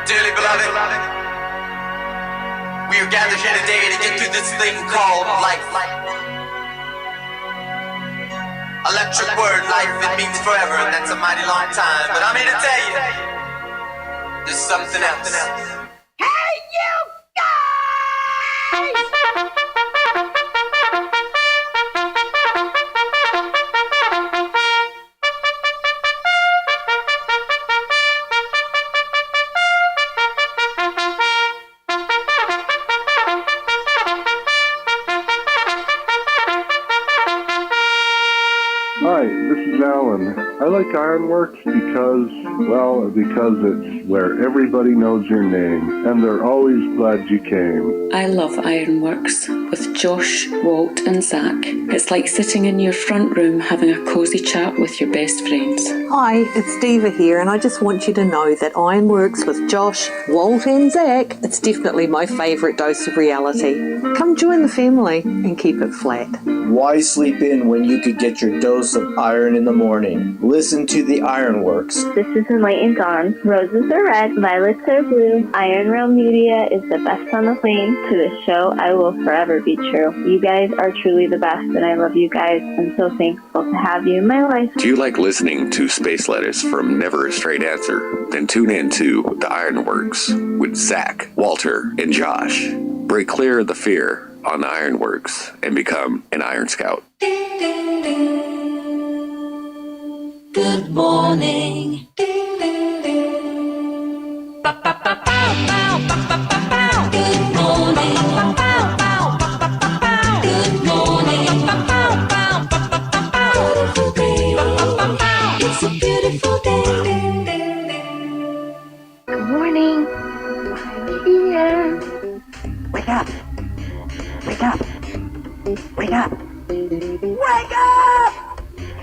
Dearly beloved, we are gathered here today to get through this thing called life. Electric word, life, it means forever, and that's a mighty long time. But I'm here to tell you, there's something else. Hey, you guys! Hi, this is Alan. I like IRONWORX because it's where everybody knows your name, and they're always glad you came. I love IRONWORX with Josh, Walt and Zack. It's like sitting in your front room having a cosy chat with your best friends. Hi, it's Diva here, and I just want you to know that IRONWORX with Josh, Walt and Zack, it's definitely my favourite dose of reality. Come join the family and keep it flat. Why sleep in when you could get your dose of iron in the morning? Listen to the IRONWORX. This is Enlightened Dawn. Roses are red, violets are blue. Ironrealmmedia is the best on the plane. To this show, I will forever be true. You guys are truly the best, and I love you guys. I'm so thankful to have you in my life. Do you like listening to space letters from Never a Straight Answer? Then tune in to the IRONWORX with Zack, Walter, and Josh. Break clear of the fear on the IRONWORX and become an Iron Scout. Ding, ding, ding. Good morning. Ding, ding, ding. Ba, ba, ba, bow, bow, ba, ba, ba, bow. Good morning. Ba, bow, bow, ba, ba, ba, bow. Good morning. Ba, bow, bow, ba, ba, ba, bow. Beautiful day. Ba, ba, ba, bow. It's a beautiful day. Ding, ding, ding. Good morning. I'm here. Wake up! Wake up! Wake up! Wake up!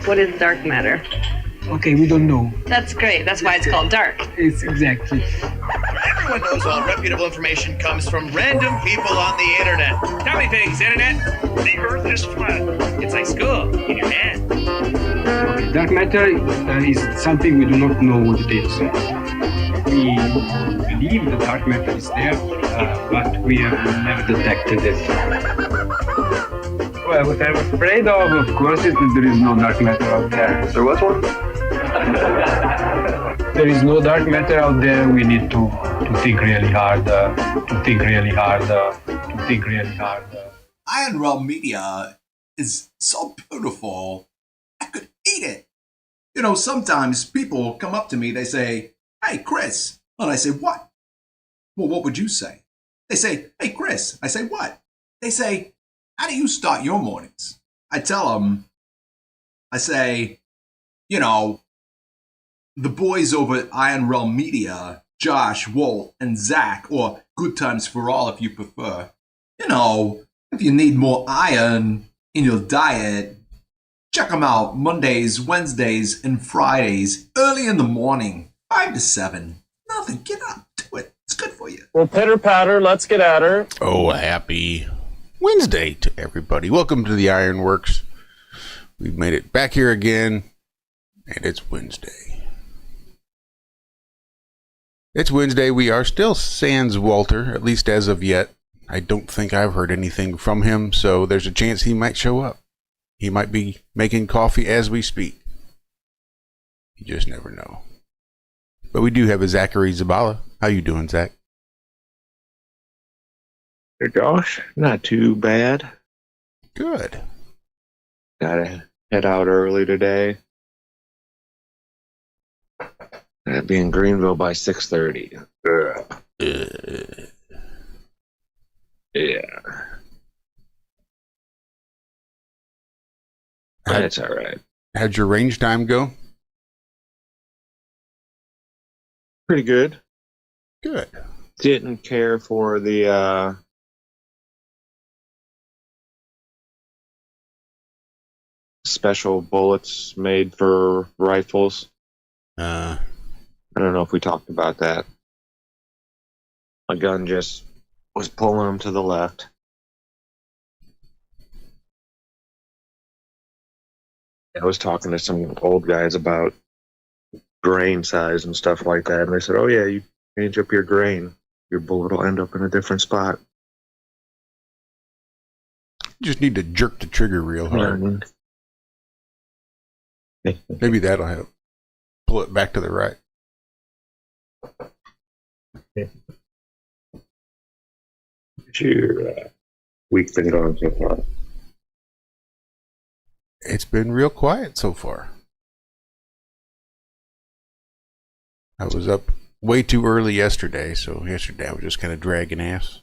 What is dark matter? Okay, we don't know. That's great. That's why it's called dark. It's exactly. Everyone knows all reputable information comes from random people on the internet. Tell me things, internet. The earth is flat. It's like school in your hand. Okay, dark matter is something we do not know what it is. We believe the dark matter is there, but we have never detected it. Well, what I'm afraid of course, is that there is no dark matter out there. There was one? There is no dark matter out there. We need to think really hard, Ironrealmmedia is so beautiful, I could eat it. You know, sometimes people come up to me, they say, "Hey, Chris." And I say, "What?" "Well, what would you say?" They say, "Hey, Chris." I say, "What?" They say, "How do you start your mornings?" I tell them, I say, you know, the boys over at Ironrealmmedia, Josh, Walt, and Zack, or Good Times for All if you prefer, you know, if you need more iron in your diet, check them out Mondays, Wednesdays, and Fridays, early in the morning, 5 to 7. Nothing, get up, do it. It's good for you. Well, pitter patter, let's get at her. Oh, happy Wednesday to everybody. Welcome to the IRONWORX. We've made it back here again, and it's Wednesday. It's Wednesday. We are still sans Walter, at least as of yet. I don't think I've heard anything from him, so there's a chance he might show up. He might be making coffee as we speak. You just never know. But we do have a Zachary Zabala. How you doing, Zach? Hey, Josh, not too bad. Good. Gotta head out early today. Gotta be in Greenville by 6:30. Yeah. That's all right. How'd your range time go? Pretty good. Good. Didn't care for the special bullets made for rifles. I don't know if we talked about that. My gun just was pulling them to the left. I was talking to some old guys about grain size and stuff like that, and they said, "Oh yeah, you change up your grain, your bullet will end up in a different spot. You just need to jerk the trigger real hard. Maybe that'll help. Pull it back to the right. What's your week been going so far? It's been real quiet so far. I was up way too early yesterday, so yesterday I was just kind of dragging ass.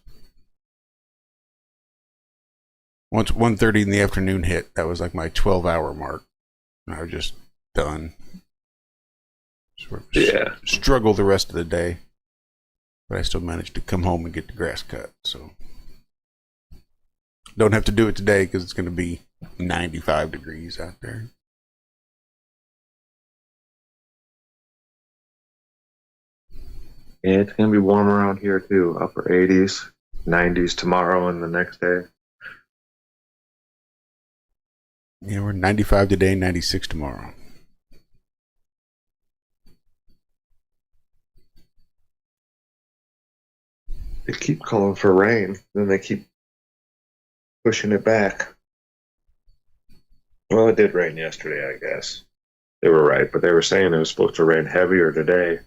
Once 1:30 in the afternoon hit, that was like my 12-hour mark. And I was just done. Struggle the rest of the day. But I still managed to come home and get the grass cut, so. Don't have to do it today because it's going to be 95 degrees out there. Yeah, it's going to be warm around here too. Upper 80s, 90s tomorrow and the next day. Yeah, we're 95 today, 96 tomorrow. They keep calling for rain, then they keep pushing it back. Well, it did rain yesterday, I guess. They were right, but they were saying it was supposed to rain heavier today.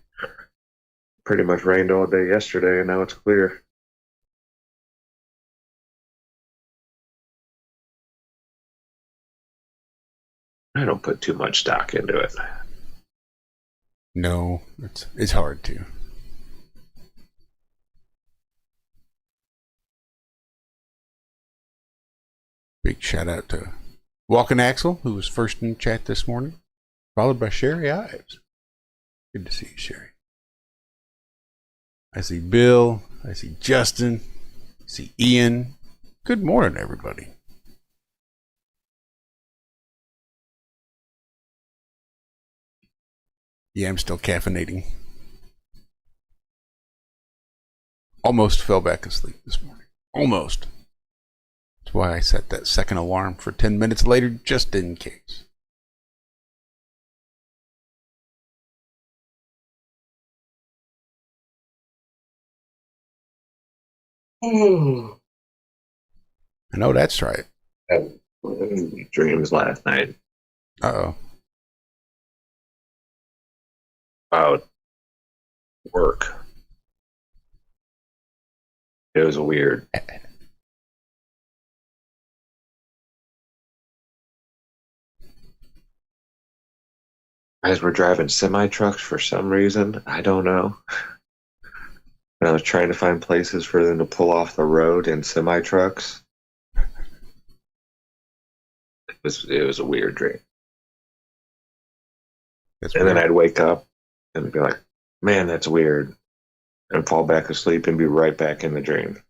Pretty much rained all day yesterday, and now it's clear. I don't put too much stock into it. No, it's hard to. Big shout out to Walking Axel, who was first in the chat this morning, followed by Sherry Ives. Good to see you, Sherry. I see Bill. I see Justin. I see Ian. Good morning, everybody. Yeah, I'm still caffeinating. Almost fell back asleep this morning. Almost. That's why I set that second alarm for 10 minutes later, just in case. I know that's right. I had dreams last night. Uh-oh. About work. It was weird. Guys were driving semi-trucks for some reason. I don't know. And I was trying to find places for them to pull off the road in semi-trucks. It was a weird dream. Then I'd wake up and be like, man, that's weird. And fall back asleep and be right back in the dream.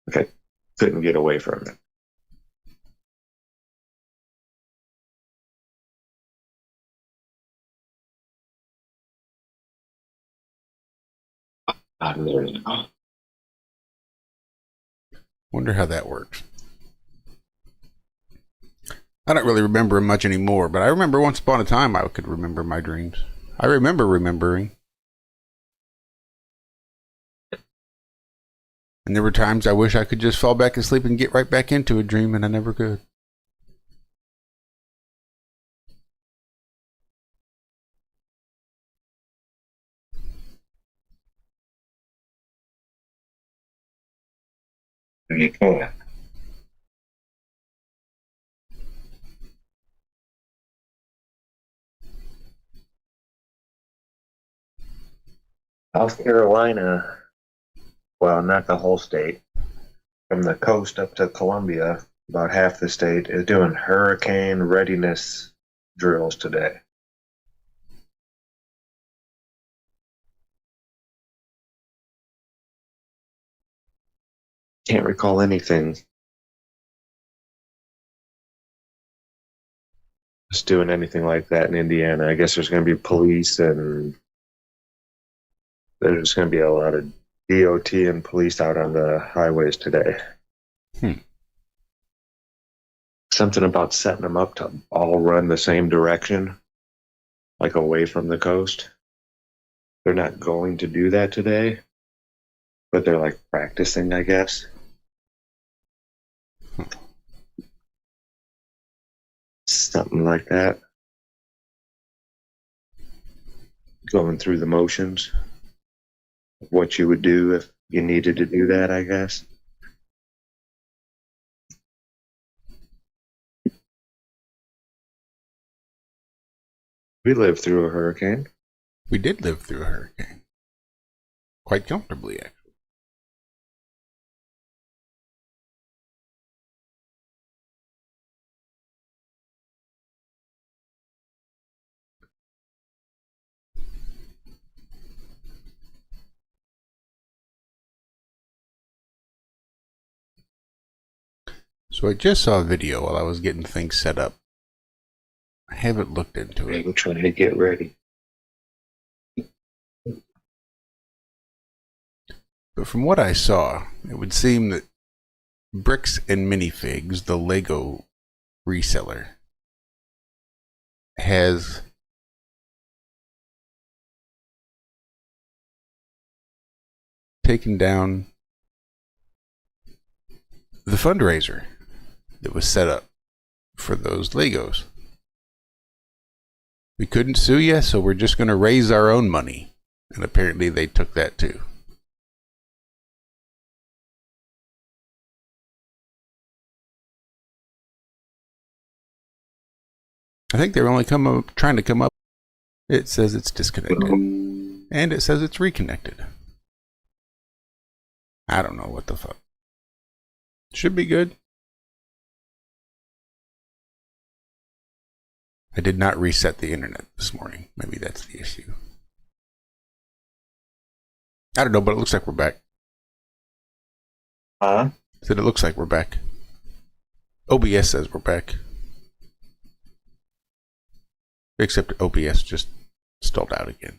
Okay. Couldn't get away from it. Wonder how that works. I don't really remember much anymore, but I remember once upon a time I could remember my dreams. I remember remembering. And there were times I wish I could just fall back asleep and get right back into a dream, and I never could. South Carolina, well, not the whole state, from the coast up to Columbia, about half the state is doing hurricane readiness drills today. Can't recall anything. Just doing anything like that in Indiana. I guess there's going to be police and there's going to be a lot of DOT and police out on the highways today. Something about setting them up to all run the same direction, like away from the coast. they're not going to do that today, but they're like practicing, I guess. Something like that. Going through the motions of what you would do if you needed to do that, I guess. We lived through a hurricane. We did live through a hurricane. Quite comfortably, actually. So I just saw a video while I was getting things set up. I haven't looked into it. I'm trying to get ready. But from what I saw, it would seem that Bricks and Minifigs, the Lego reseller, has taken down the fundraiser that was set up for those Legos. We couldn't sue you, so we're just going to raise our own money. And apparently they took that too. I think they're only trying to come up. It says it's disconnected. And it says it's reconnected. I don't know what the fuck. Should be good. I did not reset the internet this morning. Maybe that's the issue. I don't know, but it looks like we're back. Huh? Said it looks like we're back. OBS says we're back. Except OBS just stalled out again.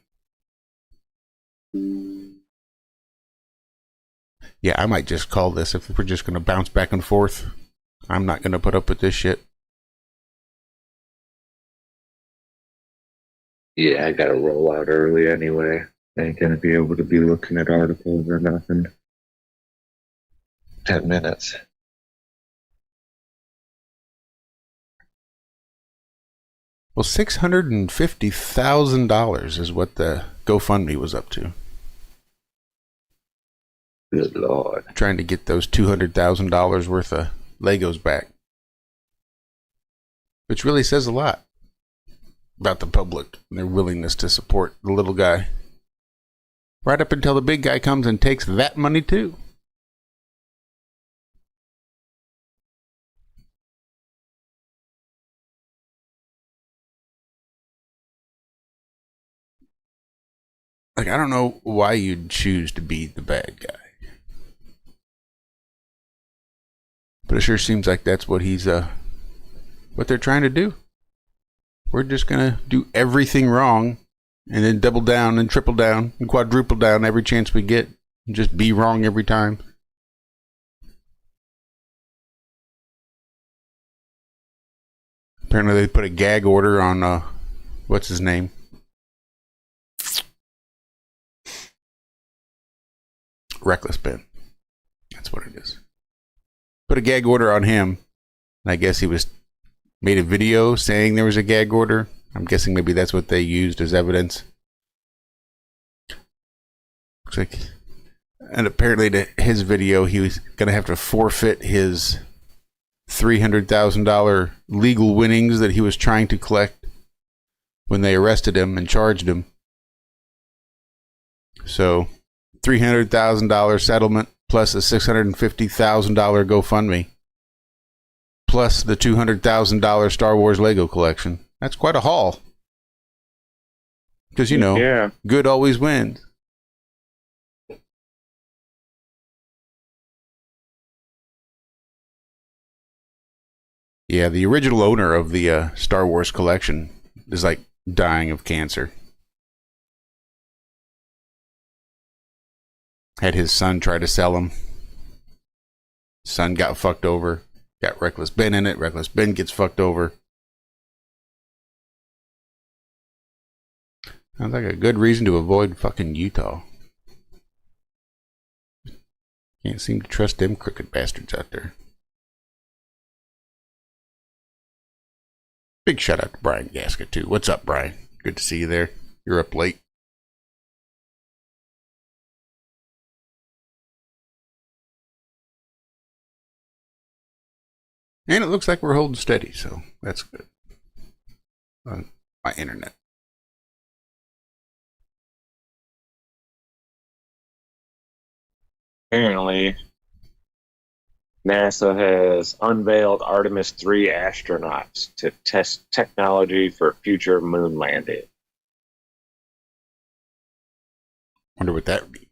Yeah, I might just call this if we're just going to bounce back and forth. I'm not going to put up with this shit. Yeah, I gotta roll out early anyway. I ain't gonna be able to be looking at articles or nothing. 10 minutes. Well, $650,000 is what the GoFundMe was up to. Good Lord. Trying to get those $200,000 worth of Legos back. Which really says a lot about the public and their willingness to support the little guy. Right up until the big guy comes and takes that money too. Like, I don't know why you'd choose to be the bad guy. But it sure seems like that's what what they're trying to do. We're just gonna do everything wrong and then double down and triple down and quadruple down every chance we get and just be wrong every time. Apparently they put a gag order on what's his name? Reckless Ben. That's what it is. Put a gag order on him. And I guess he made a video saying there was a gag order. I'm guessing maybe that's what they used as evidence. Looks like, and apparently to his video, he was going to have to forfeit his $300,000 legal winnings that he was trying to collect when they arrested him and charged him. So, $300,000 settlement plus a $650,000 GoFundMe. Plus the $200,000 Star Wars Lego collection. That's quite a haul. Because, yeah. Good always wins. Yeah, the original owner of the Star Wars collection is like dying of cancer. Had his son try to sell him. Son got fucked over. Got Reckless Ben in it. Reckless Ben gets fucked over. Sounds like a good reason to avoid fucking Utah. Can't seem to trust them crooked bastards out there. Big shout out to Brian Gasket too. What's up, Brian? Good to see you there. You're up late. And it looks like we're holding steady, so that's good. On my internet. Apparently, NASA has unveiled Artemis 3 astronauts to test technology for future moon landing. Wonder what that would be.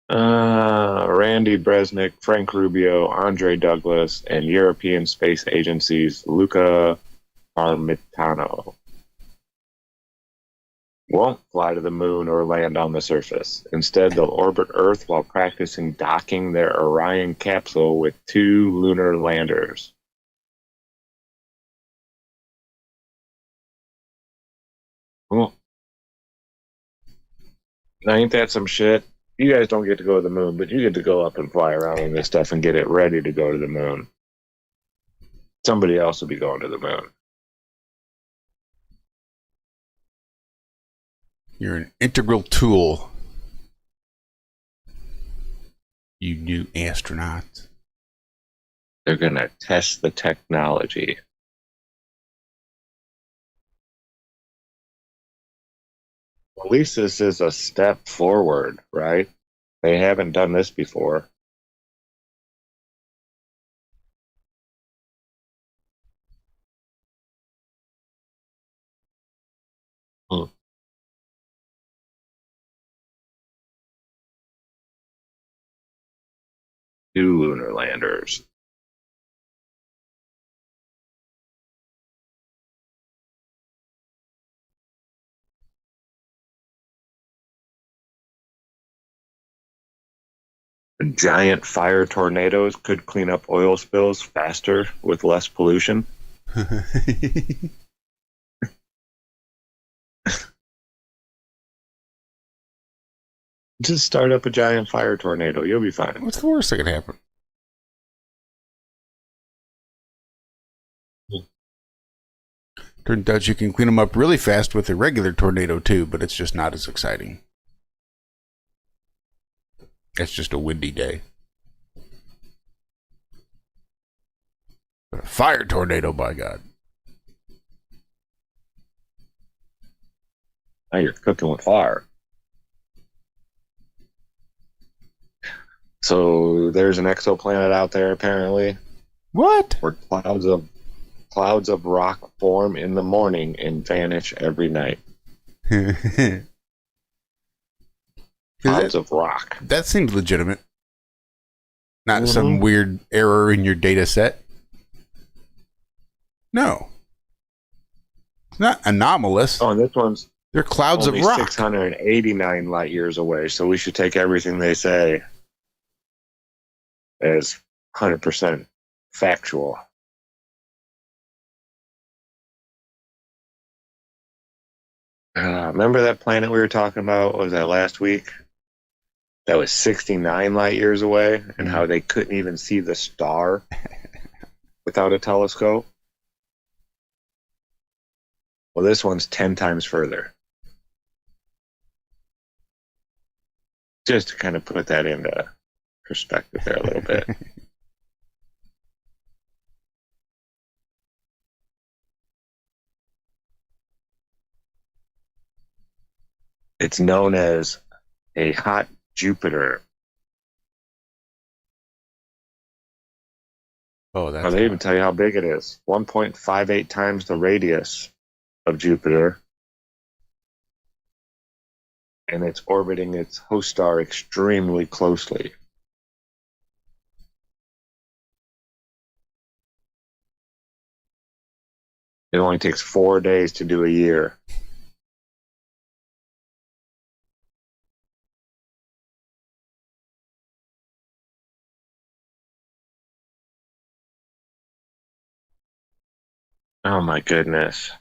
Randy Bresnik, Frank Rubio, Andre Douglas, and European Space Agency's Luca Parmitano won't fly to the moon or land on the surface. Instead, they'll orbit Earth while practicing docking their Orion capsule with 2 lunar landers. Well, now ain't that some shit? You guys don't get to go to the moon, but you get to go up and fly around in this stuff and get it ready to go to the moon. Somebody else will be going to the moon. You're an integral tool. You new astronaut. They're going to test the technology. At least this is a step forward, right? They haven't done this before. Hmm. 2 lunar landers. Giant fire tornadoes could clean up oil spills faster with less pollution. Just start up a giant fire tornado. You'll be fine. What's the worst that could happen? Turns out you can clean them up really fast with a regular tornado too, but it's just not as exciting. It's just a windy day. But a fire tornado, by God. Now you're cooking with fire. So there's an exoplanet out there, apparently. What? Where clouds of rock form in the morning and vanish every night. Clouds of rock. That seems legitimate. Not some weird error in your data set. No. It's not anomalous. Oh, and this one's they're clouds of rock. 689 light years away, so we should take everything they say as 100% factual. Remember that planet we were talking about? What was that last week? That was 69 light years away, and how they couldn't even see the star without a telescope? Well, this one's 10 times further. Just to kind of put that into perspective there a little bit. It's known as a hot Jupiter. Oh, that's they even tell you how big it is. 1.58 times the radius of Jupiter. And it's orbiting its host star extremely closely. It only takes 4 days to do a year. Oh my goodness.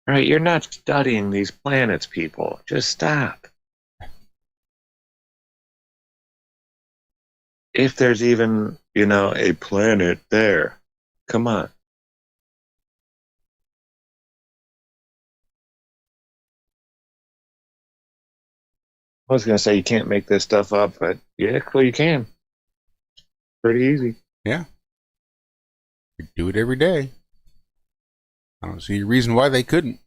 All right, you're not studying these planets, people. Just stop. If there's even, a planet there. Come on. I was going to say you can't make this stuff up, but yeah, well, you can. Pretty easy. Yeah. We do it every day. I don't see a reason why they couldn't.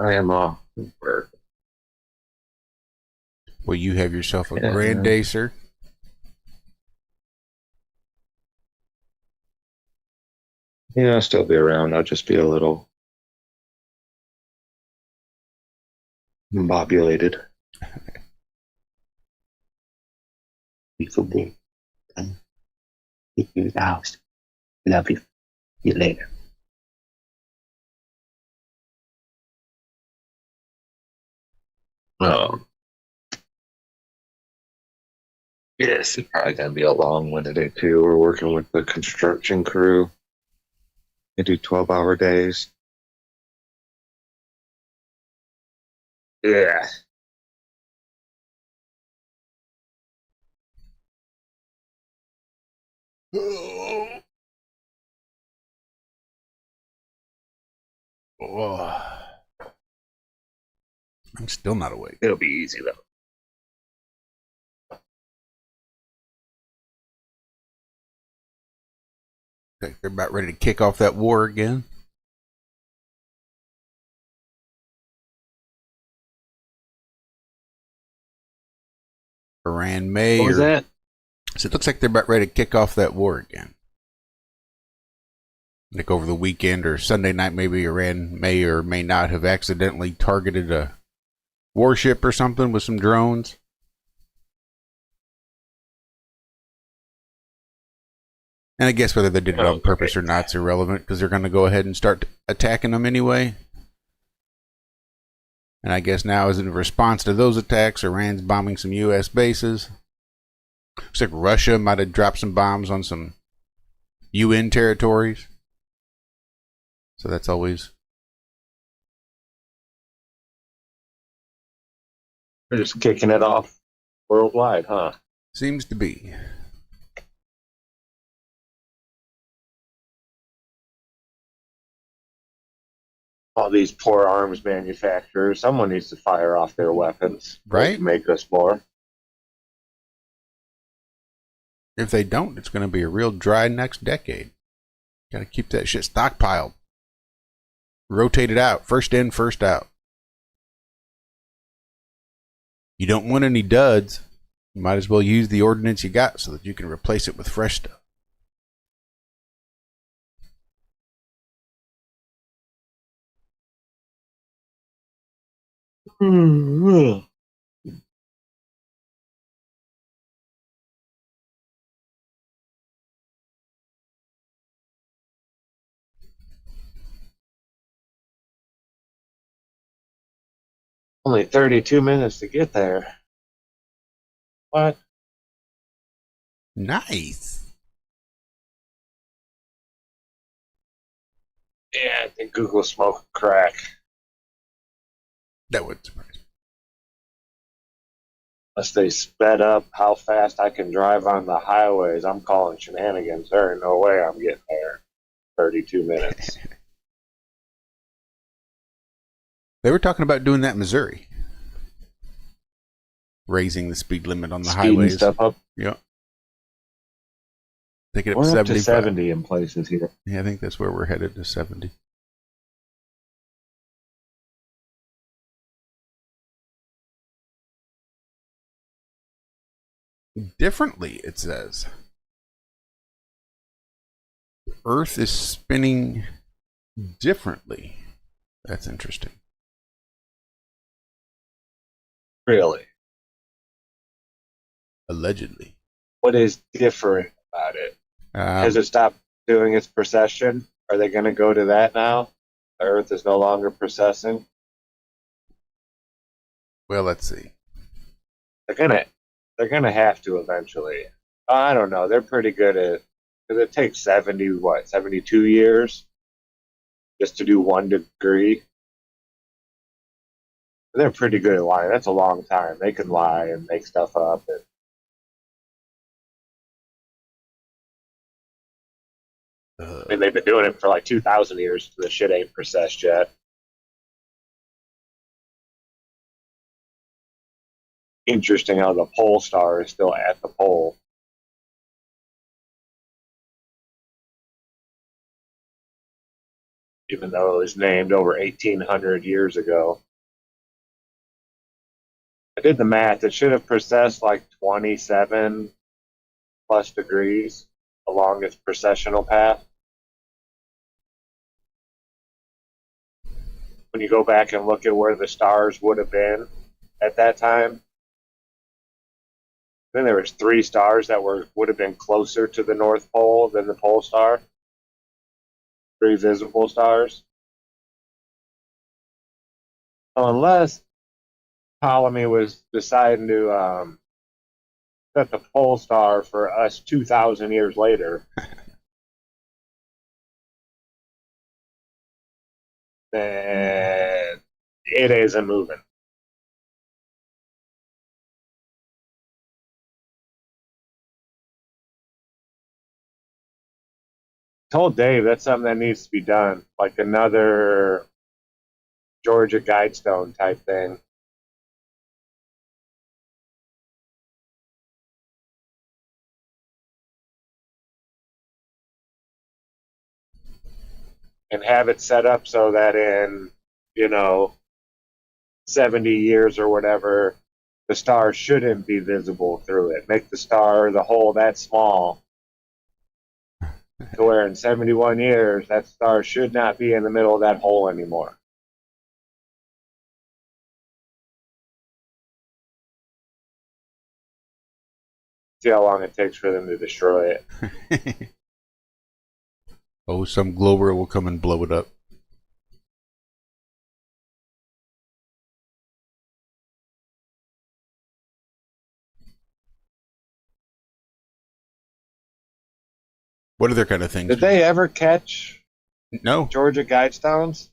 I am off work. Well, you have yourself a grand day, sir. Yeah, I'll still be around. I'll just be a little combobulated. Beautiful. Take you to the house. Love you. See you later. Yes, it's probably going to be a long-winded day, too. We're working with the construction crew. They do 12-hour days. Yeah. Oh. I'm still not awake. It'll be easy, though. They're about ready to kick off that war again. Iran may. What was that? So it looks like they're about ready to kick off that war again. Like over the weekend or Sunday night, maybe Iran may or may not have accidentally targeted a warship or something with some drones. And I guess whether they did it on purpose or not is irrelevant because they're going to go ahead and start attacking them anyway. And I guess now, as in response to those attacks, Iran's bombing some U.S. bases. Looks like Russia might have dropped some bombs on some UN territories. So that's always... They're just kicking it off worldwide, huh? Seems to be. All these poor arms manufacturers. Someone needs to fire off their weapons. Right? To make us more. If they don't, it's going to be a real dry next decade. Got to keep that shit stockpiled. Rotate it out. First in, first out. You don't want any duds. You might as well use the ordnance you got so that you can replace it with fresh stuff. Only 32 minutes to get there. What? Nice. Yeah, I think Google smoked crack. That would surprise me. Unless they sped up how fast I can drive on the highways, I'm calling shenanigans. There ain't no way I'm getting there. 32 minutes. They were talking about doing that in Missouri. Raising the speed limit on the Speeding highways. stuff up. Yep. Take it up We're to up to 75. 70 in places here. Yeah, I think that's where we're headed, to 70. Differently, it says. The Earth is spinning differently. That's interesting. Really? Allegedly. What is different about it? Has it stopped doing its precession? Are they going to go to that now? The Earth is no longer precessing? Well, let's see. They're gonna have to eventually. I don't know. They're pretty good at, because it takes 72 years just to do 1 degree. They're pretty good at lying. That's a long time. They can lie and make stuff up. I mean, they've been doing it for like 2,000 years. So the shit ain't processed yet. Interesting how the pole star is still at the pole. Even though it was named over 1,800 years ago. I did the math. It should have processed like 27 plus degrees along its precessional path. When you go back and look at where the stars would have been at that time, then there was 3 stars that would have been closer to the North Pole than the pole star. 3 visible stars. So unless Ptolemy was deciding to set the pole star for us 2,000 years later, then it isn't moving. Told Dave that's something that needs to be done, like another Georgia Guidestone type thing. And have it set up so that in, 70 years or whatever, the star shouldn't be visible through it. Make the star, the hole that small, to where in 71 years, that star should not be in the middle of that hole anymore. See how long it takes for them to destroy it. Oh, some glober will come and blow it up. What other kind of things? Did they ever catch Georgia Guidestones?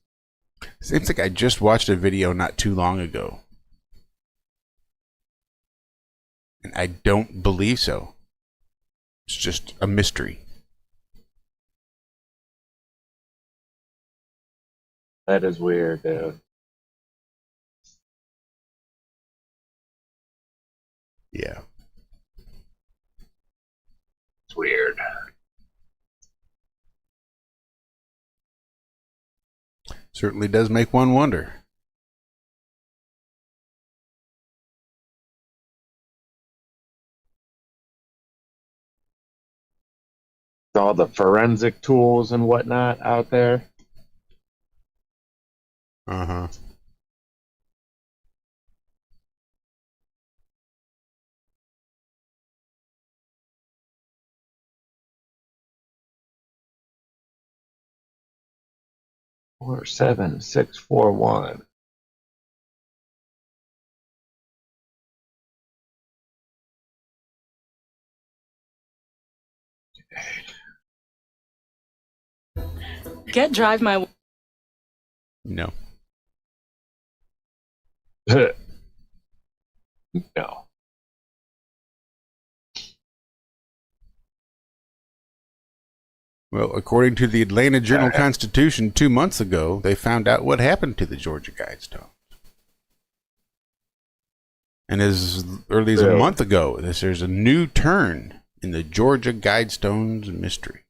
Seems like I just watched a video not too long ago. And I don't believe so. It's just a mystery. That is weird, dude. Yeah. It's weird. Certainly does make one wonder. All the forensic tools and whatnot out there. Uh-huh. Four, 7, 6, 4, 1. Get Drive My... No. No. Well, according to the Atlanta Journal-Constitution, 2 months ago, they found out what happened to the Georgia Guidestones. And as early as a month ago, there's a new turn in the Georgia Guidestones mystery.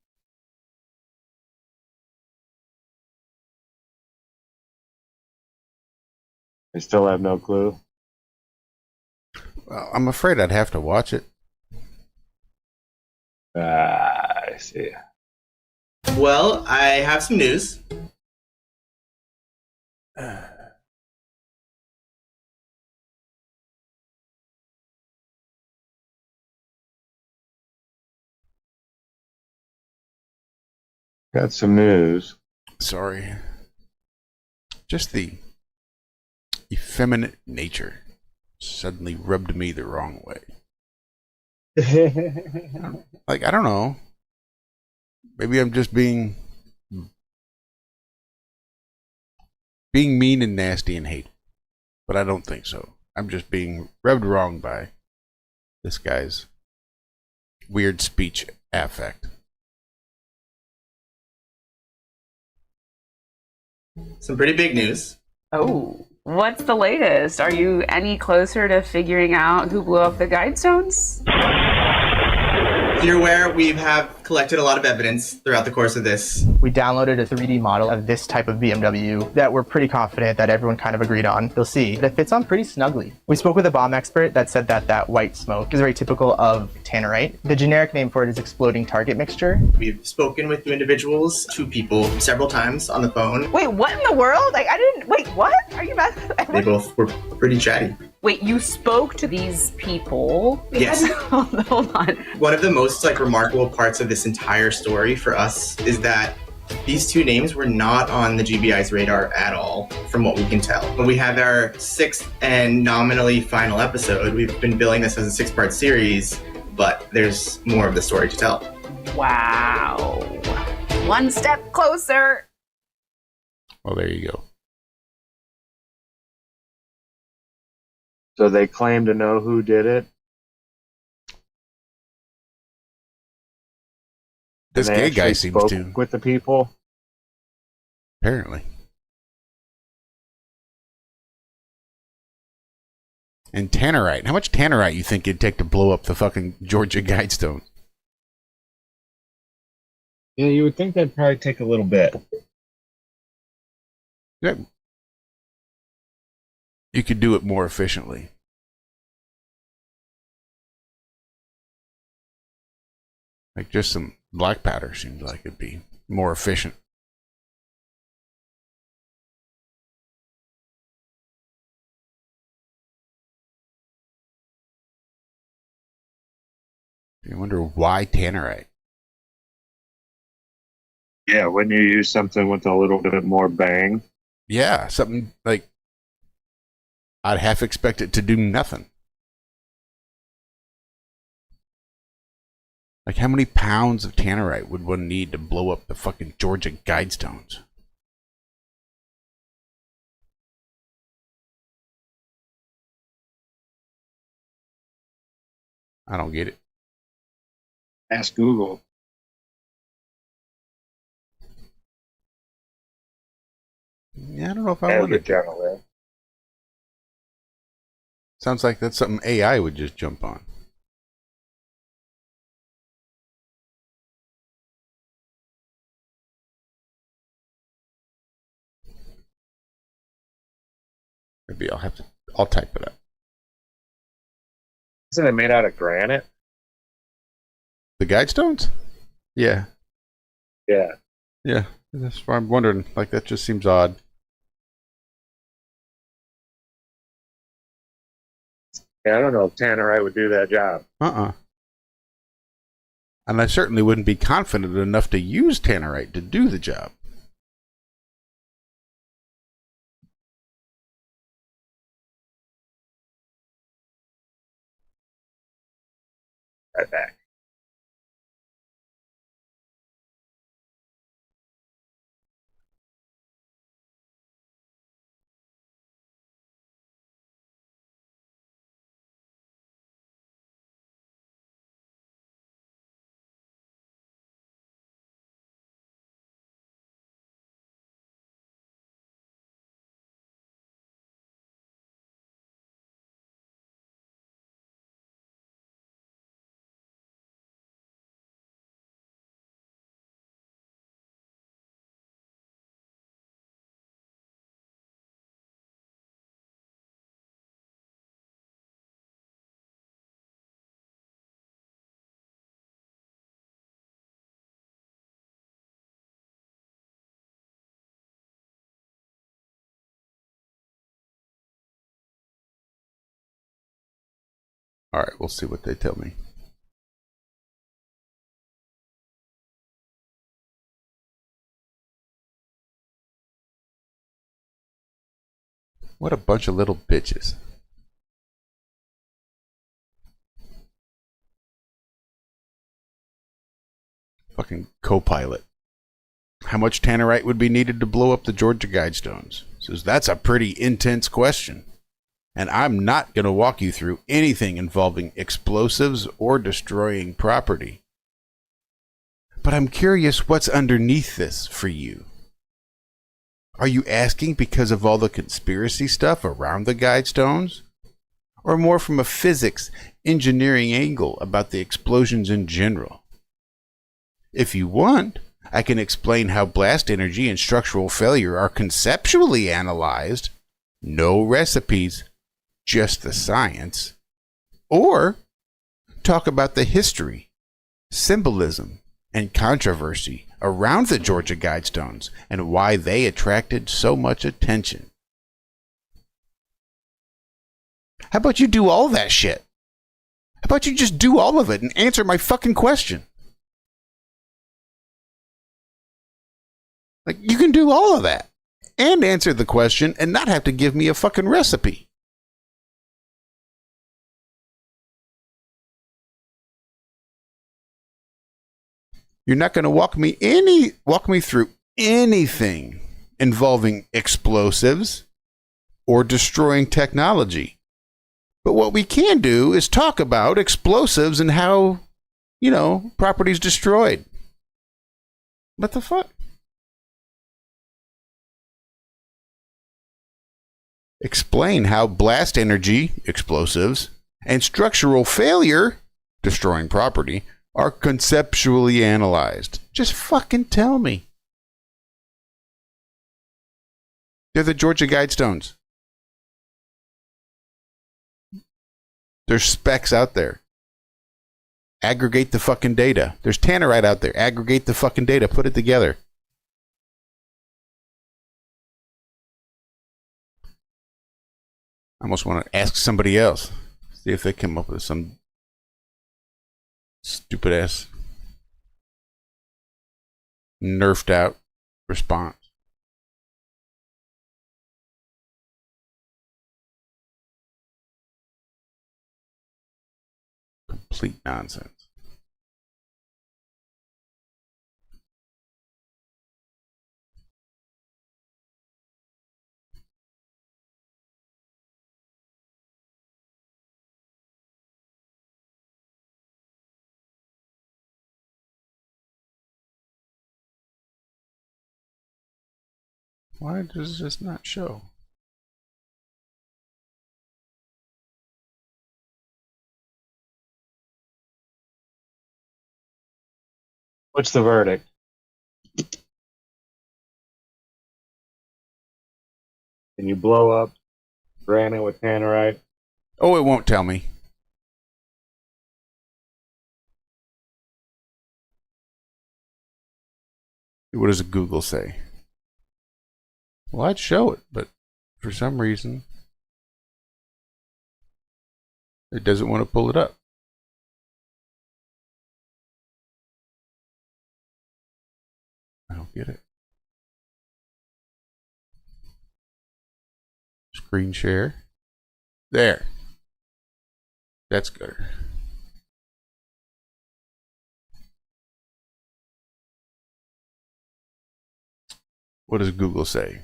I still have no clue. Well, I'm afraid I'd have to watch it. I see. Well, I have some news. Got some news. Sorry. Just the effeminate nature suddenly rubbed me the wrong way. Like, I don't know. Maybe I'm just being mean and nasty and hateful. But I don't think so. I'm just being rubbed wrong by this guy's weird speech affect. Some pretty big news. Oh, what's the latest? Are you any closer to figuring out who blew up the Guidestones? You're aware we have collected a lot of evidence throughout the course of this. We downloaded a 3D model of this type of BMW that we're pretty confident that everyone kind of agreed on. You'll see, it fits on pretty snugly. We spoke with a bomb expert that said that white smoke is very typical of tannerite. The generic name for it is exploding target mixture. We've spoken with 2 individuals, 2 people, several times on the phone. Wait, what in the world? Like, I didn't. Wait, what? Are you mad? They both were pretty chatty. Wait, you spoke to these people? Yes. Hold on. One of the most remarkable parts of this entire story for us is that these 2 names were not on the GBI's radar at all, from what we can tell. When we have our 6th and nominally final episode, we've been billing this as a 6-part series, but there's more of the story to tell. Wow. One step closer. Well, there you go. So they claim to know who did it. This gay guy seems to with the people. Apparently. And tannerite. How much tannerite you think it'd take to blow up the fucking Georgia Guidestone? Yeah, you would think that'd probably take a little bit. Yeah. You could do it more efficiently. Like just some black powder seems like it'd be more efficient. I wonder why tannerite. Yeah, wouldn't you use something with a little bit more bang? Yeah, something like I'd half expect it to do nothing. Like how many pounds of tannerite would one need to blow up the fucking Georgia Guidestones? I don't get it. Ask Google. Yeah, I don't know if I want it. Sounds like that's something AI would just jump on. Maybe I'll type it up. Isn't it made out of granite? The Guidestones? Yeah. Yeah. Yeah. That's why I'm wondering. Like, that just seems odd. Yeah, I don't know if tannerite would do that job. And I certainly wouldn't be confident enough to use tannerite to do the job. Right back. All right, we'll see what they tell me. What a bunch of little bitches. Fucking co-pilot. How much tannerite would be needed to blow up the Georgia Guidestones? Says that's a pretty intense question. And I'm not going to walk you through anything involving explosives or destroying property. But I'm curious what's underneath this for you. Are you asking because of all the conspiracy stuff around the Guidestones? Or more from a physics, engineering angle about the explosions in general? If you want, I can explain how blast energy and structural failure are conceptually analyzed. No recipes, just the science. Or talk about the history, symbolism, and controversy around the Georgia Guidestones and why they attracted so much attention. How about you do all that shit? How about you just do all of it and answer my fucking question? Like, you can do all of that and answer the question and not have to give me a fucking recipe. You're not going to walk me through anything involving explosives or destroying technology. But what we can do is talk about explosives and how, property's destroyed. What the fuck? Explain how blast energy, explosives, and structural failure, destroying property, are conceptually analyzed. Just fucking tell me. They're the Georgia Guidestones. There's specs out there. Aggregate the fucking data. There's tannerite out there. Aggregate the fucking data. Put it together. I almost want to ask somebody else. See if they come up with some stupid ass nerfed out response. Complete nonsense. Why does this not show? What's the verdict? Can you blow up granite with tannerite? Oh, it won't tell me. What does Google say? Well, I'd show it, but for some reason, it doesn't want to pull it up. I don't get it. Screen share. There. That's good. What does Google say?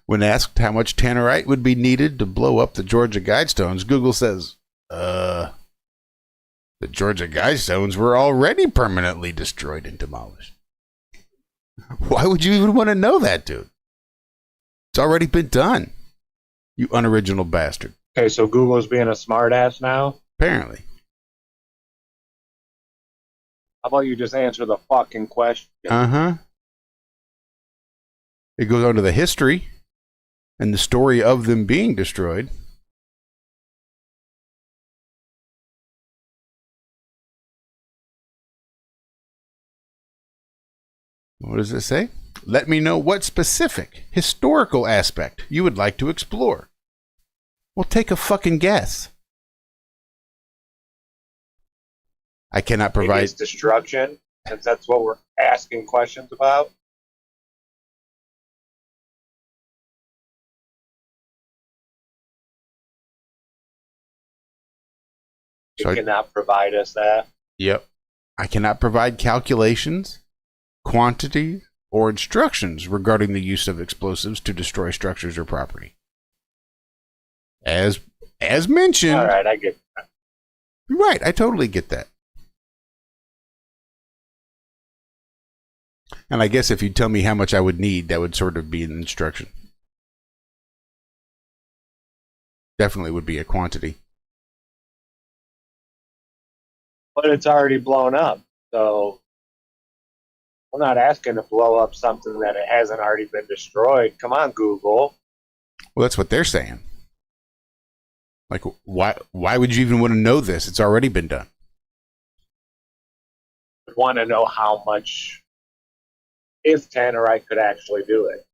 When asked how much tannerite would be needed to blow up the Georgia Guidestones, Google says, the Georgia Guidestones were already permanently destroyed and demolished. Why would you even want to know that, dude? It's already been done. You unoriginal bastard. Okay, so Google's being a smartass now? Apparently. How about you just answer the fucking question? Uh-huh. It goes on to the history and the story of them being destroyed. What does it say? Let me know what specific historical aspect you would like to explore. Well, take a fucking guess. I cannot provide Maybe it's destruction. since that's what we're asking questions about. So You cannot provide us that. Yep. I cannot provide calculations, quantities, or instructions regarding the use of explosives to destroy structures or property. As mentioned. All right, I get that. Right, I totally get that. And I guess if you tell me how much I would need, that would sort of be an instruction. Definitely would be a quantity. But it's already blown up, so we're not asking to blow up something that it hasn't already been destroyed. Come on, Google. Well, that's what they're saying. Like, why would you even want to know this? It's already been done. We want to know how much, if Tannerite could actually do it.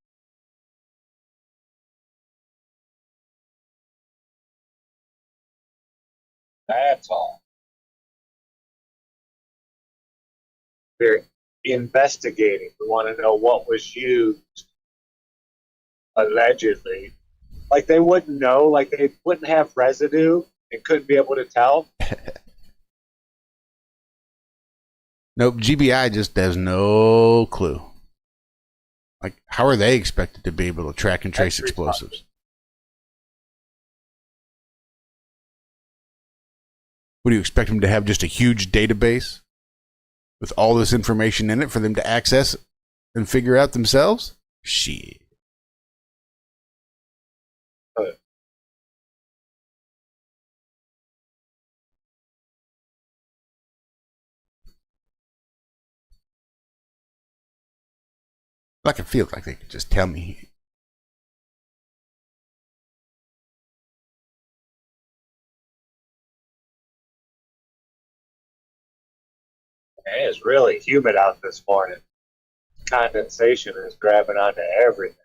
That's all. We're investigating. We want to know what was used, allegedly. Like, they wouldn't know. Like, they wouldn't have residue and couldn't be able to tell. Nope, GBI just has no clue. Like, how are they expected to be able to track and trace explosives? What do you expect them to have? Just a huge database with all this information in it for them to access and figure out themselves? Shit. Like, it feels like they could just tell me. It's really humid out this morning. Condensation is grabbing onto everything.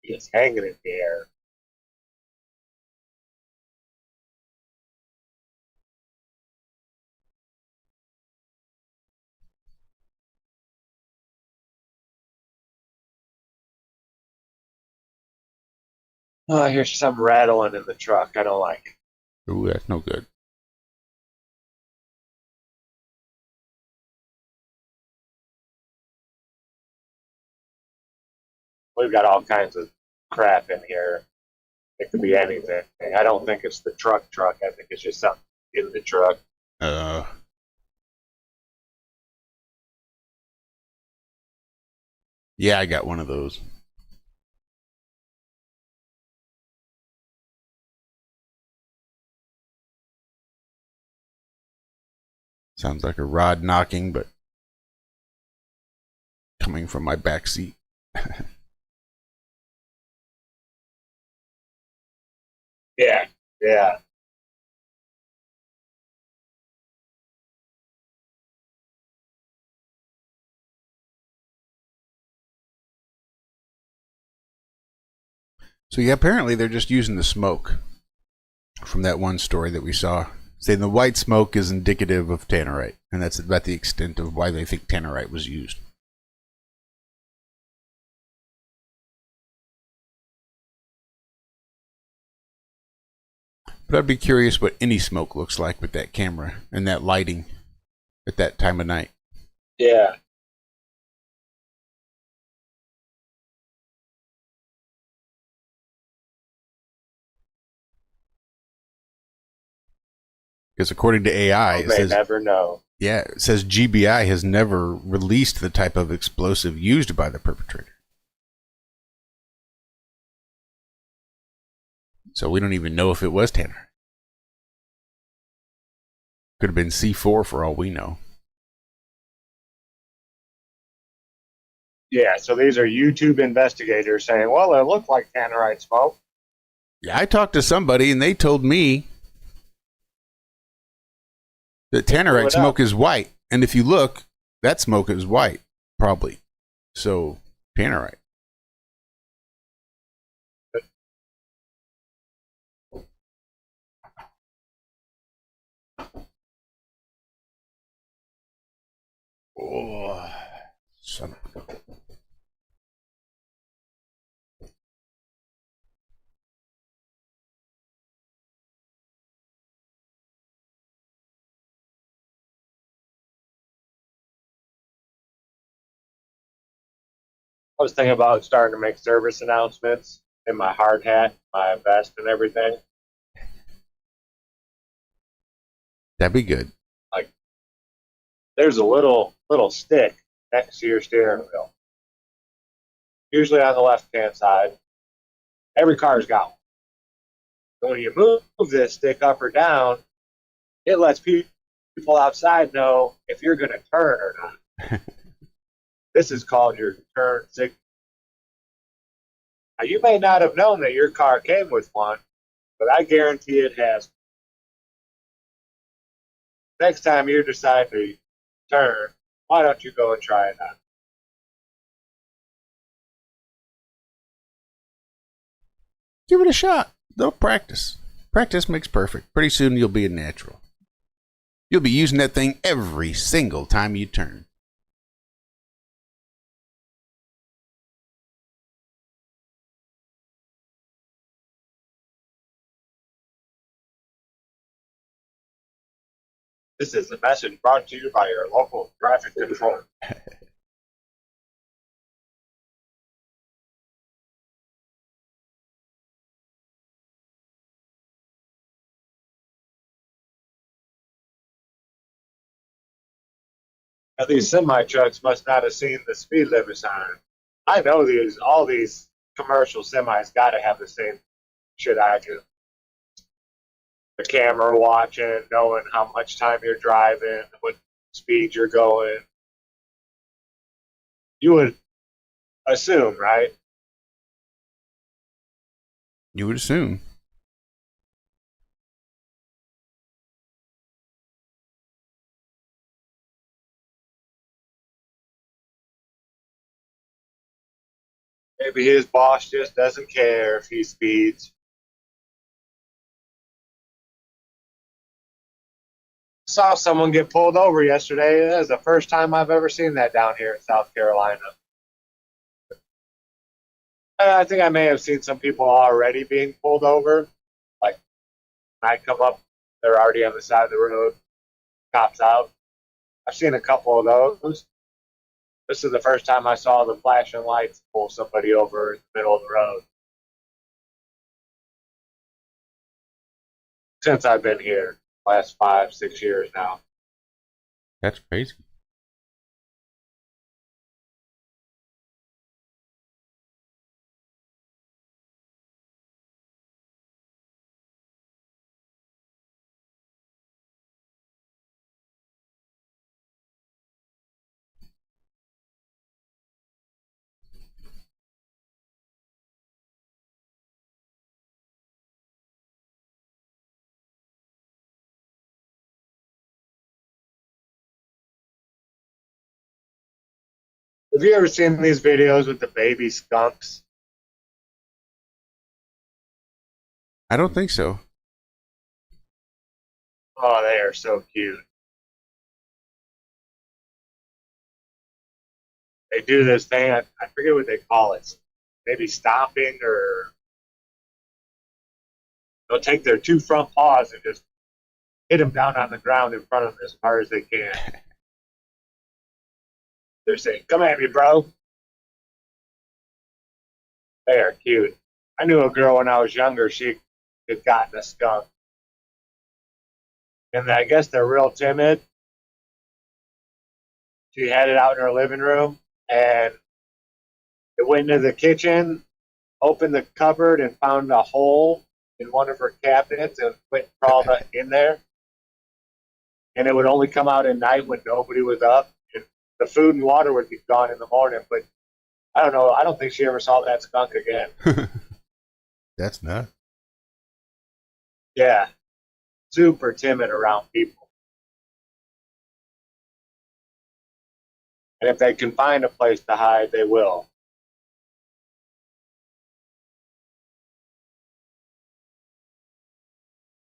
It's hanging in the air. Oh, I hear some rattling in the truck. I don't like it. Ooh, that's no good. We've got all kinds of crap in here. It could be anything. I don't think it's the truck. I think it's just something in the truck. Yeah, I got one of those. Sounds like a rod knocking, but coming from my back seat. Yeah. So yeah, apparently they're just using the smoke from that one story that we saw, saying the white smoke is indicative of tannerite, and that's about the extent of why they think tannerite was used. But I'd be curious what any smoke looks like with that camera and that lighting at that time of night. Yeah. Because according to AI, it says, never know. Yeah, it says GBI has never released the type of explosive used by the perpetrator. So we don't even know if it was tannerite. Could have been C4 for all we know. Yeah, so these are YouTube investigators saying, well, it looked like tannerite smoke. Yeah, I talked to somebody and they told me that tannerite smoke is white. And if you look, that smoke is white, probably. So, tannerite. Oh, son of a... I was thinking about starting to make service announcements in my hard hat, my vest, and everything. That'd be good. Like, there's a little stick next to your steering wheel, usually on the left-hand side. Every car's got one. So when you move this stick up or down, it lets people outside know if you're going to turn or not. This is called your turn signal. Now, you may not have known that your car came with one, but I guarantee it has. Next time you decide to turn, why don't you go and try it out? Give it a shot. They'll practice. Practice makes perfect. Pretty soon you'll be a natural. You'll be using that thing every single time you turn. This is a message brought to you by your local traffic control. Now, these semi trucks must not have seen the speed limit sign. I know all these commercial semis got to have the same shit I do. The camera watching, knowing how much time you're driving, what speed you're going. You would assume, right? You would assume. Maybe his boss just doesn't care if he speeds. Saw someone get pulled over yesterday. That was the first time I've ever seen that down here in South Carolina. I think I may have seen some people already being pulled over. Like, when I come up, they're already on the side of the road, cops out. I've seen a couple of those. This is the first time I saw the flashing lights pull somebody over in the middle of the road since I've been here, last 5-6 years now. That's crazy. Have you ever seen these videos with the baby skunks? I don't think so. Oh, they are so cute. They do this thing, I forget what they call it. Maybe stomping, or they'll take their 2 front paws and just hit them down on the ground in front of them as hard as they can. They're saying, "Come at me, bro." They are cute. I knew a girl when I was younger, she had gotten a skunk. And I guess they're real timid. She had it out in her living room, and it went into the kitchen, opened the cupboard, and found a hole in one of her cabinets and went and crawled in there. And it would only come out at night when nobody was up. And the food and water would be gone in the morning, but I don't know. I don't think she ever saw that skunk again. That's nuts. Yeah. Super timid around people. And if they can find a place to hide, they will.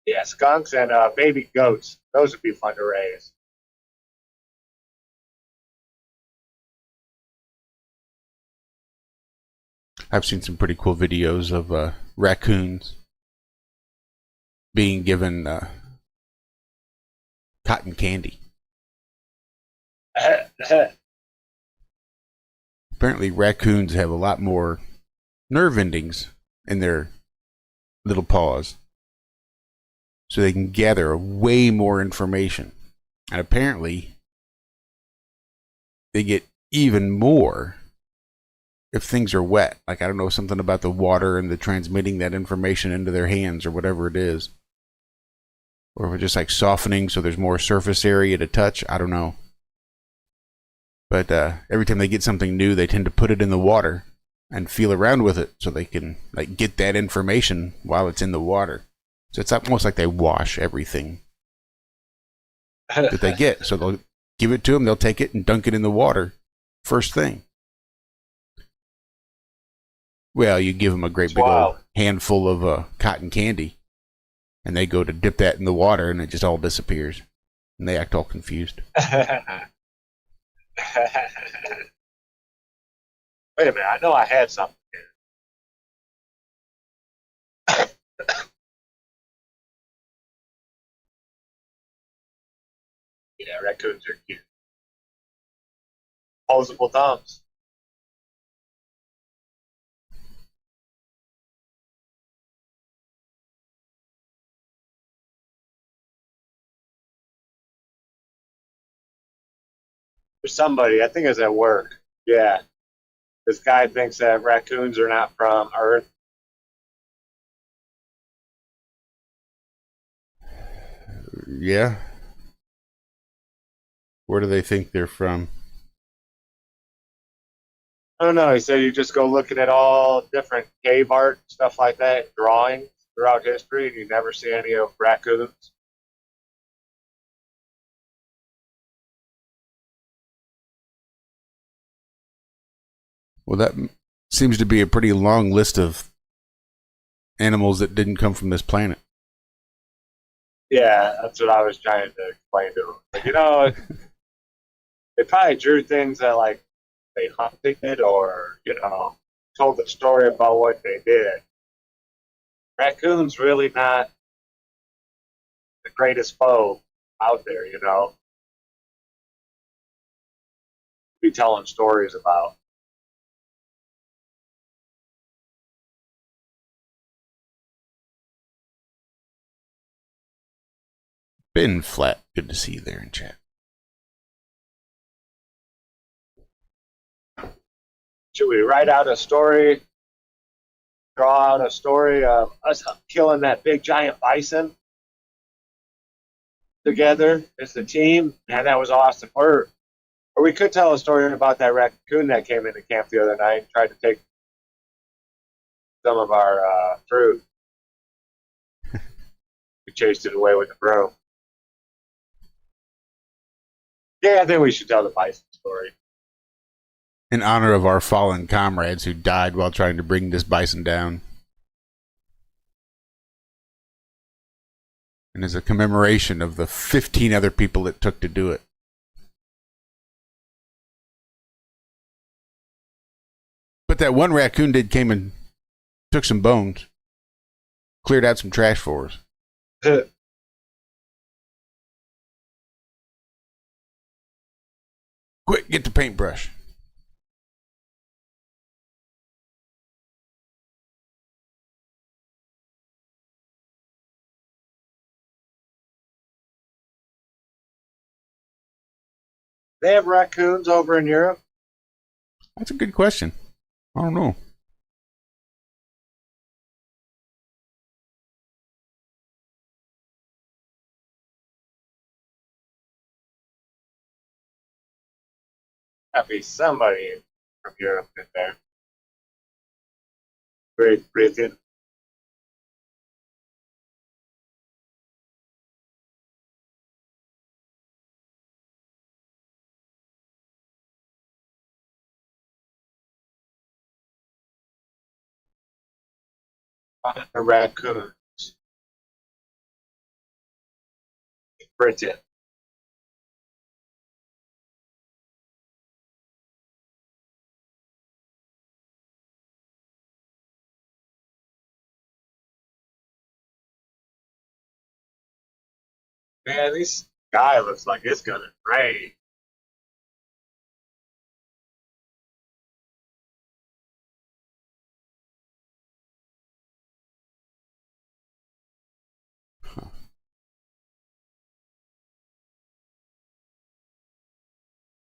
Yeah, skunks and baby goats. Those would be fun to raise. I've seen some pretty cool videos of raccoons being given cotton candy. Apparently, raccoons have a lot more nerve endings in their little paws, so they can gather way more information. And apparently, they get even more if things are wet. Like, I don't know, something about the water and the transmitting that information into their hands or whatever it is. Or if it's just like softening so there's more surface area to touch. I don't know. But every time they get something new, they tend to put it in the water and feel around with it so they can like get that information while it's in the water. So it's almost like they wash everything that they get. So they'll give it to them, they'll take it and dunk it in the water first thing. Well, you give them a great big old handful of cotton candy, and they go to dip that in the water, and it just all disappears. And they act all confused. Wait a minute, I know I had something here. Yeah, raccoons are cute. Opposable thumbs. For somebody, I think it's at work. Yeah. This guy thinks that raccoons are not from Earth. Yeah. Where do they think they're from? I don't know. He said you just go looking at all different cave art, stuff like that, drawings throughout history, and you never see any of raccoons. Well, that seems to be a pretty long list of animals that didn't come from this planet. Yeah, that's what I was trying to explain to him. Like, you know, they probably drew things that, like, they hunted or, you know, told the story about what they did. Raccoon's really not the greatest foe out there, you know. Be telling stories about. Ben Flat, good to see you there in chat. Should we write out a story, draw out a story of us killing that big giant bison together as a team? Man, that was awesome. Or we could tell a story about that raccoon that came into camp the other night and tried to take some of our fruit. We chased it away with the bro. Yeah, I think we should tell the bison story. In honor of our fallen comrades who died while trying to bring this bison down. And as a commemoration of the 15 other people it took to do it. But that one raccoon came and took some bones. Cleared out some trash for us. Quick, get the paintbrush. They have raccoons over in Europe? That's a good question. I don't know. Gotta be somebody from Europe in there. Great Britain. The raccoons. Britain. Man, this sky looks like it's gonna rain.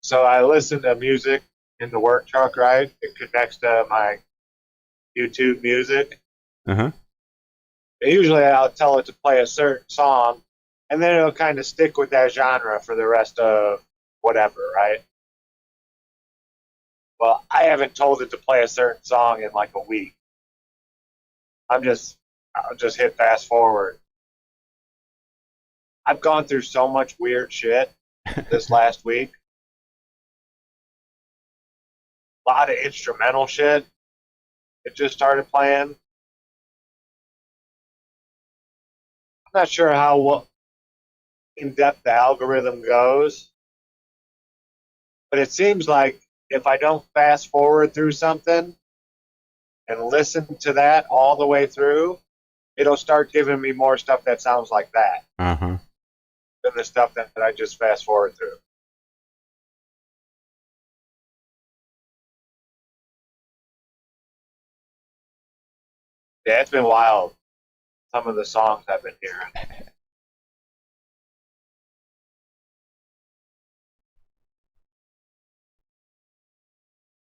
So I listen to music in the work truck, right? It connects to my YouTube music. Uh-huh. Usually I'll tell it to play a certain song, and then it'll kind of stick with that genre for the rest of whatever, right? Well, I haven't told it to play a certain song in like a week. I'll just hit fast forward. I've gone through so much weird shit this last week. A lot of instrumental shit. It just started playing. I'm not sure how in depth the algorithm goes, but it seems like if I don't fast forward through something and listen to that all the way through, it'll start giving me more stuff that sounds like that Uh-huh. than the stuff that I just fast forward through. Yeah, it's been wild. Some of the songs I've been hearing.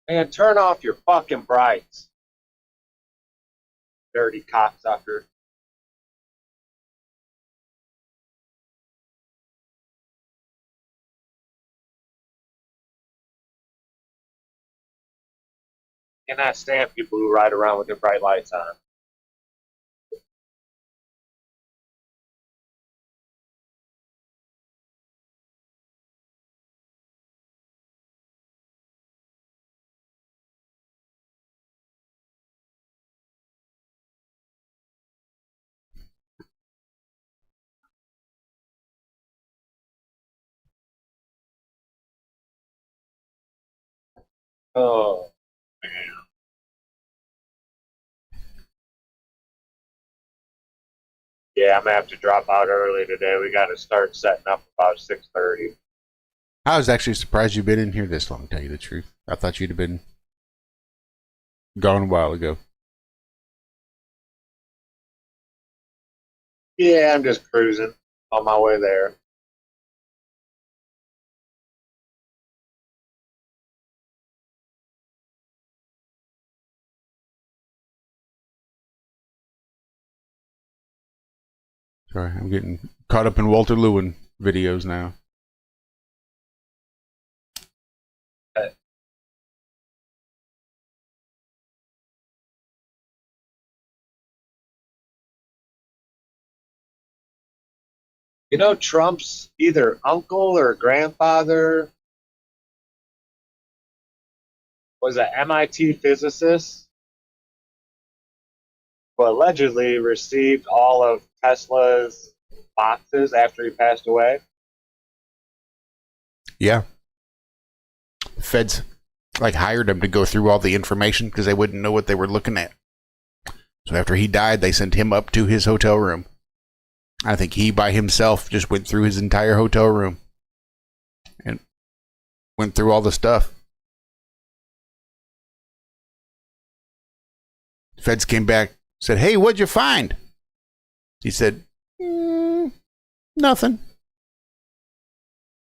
Man, turn off your fucking brights. Dirty cocksucker. Cannot stand people who ride around with their bright lights on. Oh, man. Yeah, I'm gonna have to drop out early today. We got to start setting up about 6:30. I was actually surprised you've been in here this long, to tell you the truth. I thought you'd have been gone a while ago. Yeah, I'm just cruising on my way there. Sorry, I'm getting caught up in Walter Lewin videos now. You know, Trump's either uncle or grandfather was an MIT physicist who allegedly received all of Tesla's boxes after he passed away. Yeah. Feds hired him to go through all the information because they wouldn't know what they were looking at. So after he died, they sent him up to his hotel room. I think he by himself just went through his entire hotel room and went through all the stuff. Feds came back, said, "Hey, what'd you find?" He said, "Nothing.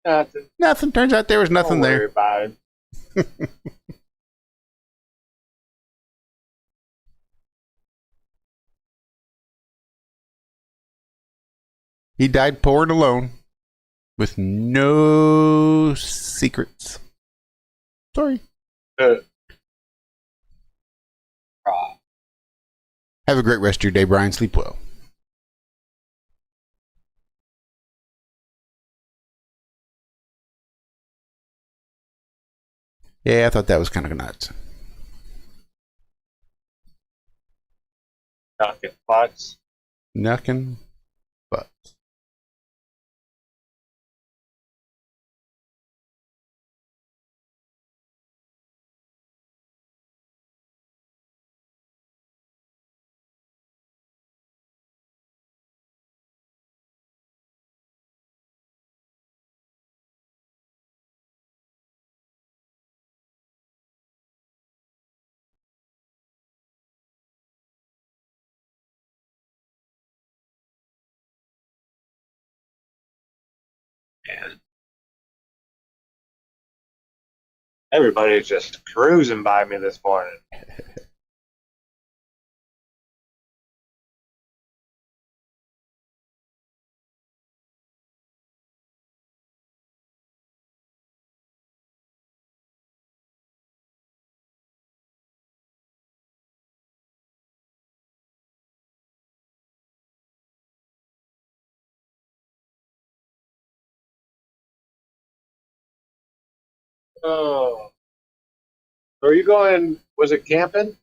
Nothing. Turns out there was nothing Don't worry there." about it. He died poor and alone with no secrets. Sorry. Have a great rest of your day, Brian. Sleep well. Yeah, I thought that was kind of nuts. Knocking butts. Knocking butts. Everybody's just cruising by me this morning. Oh. So are you going, was it camping?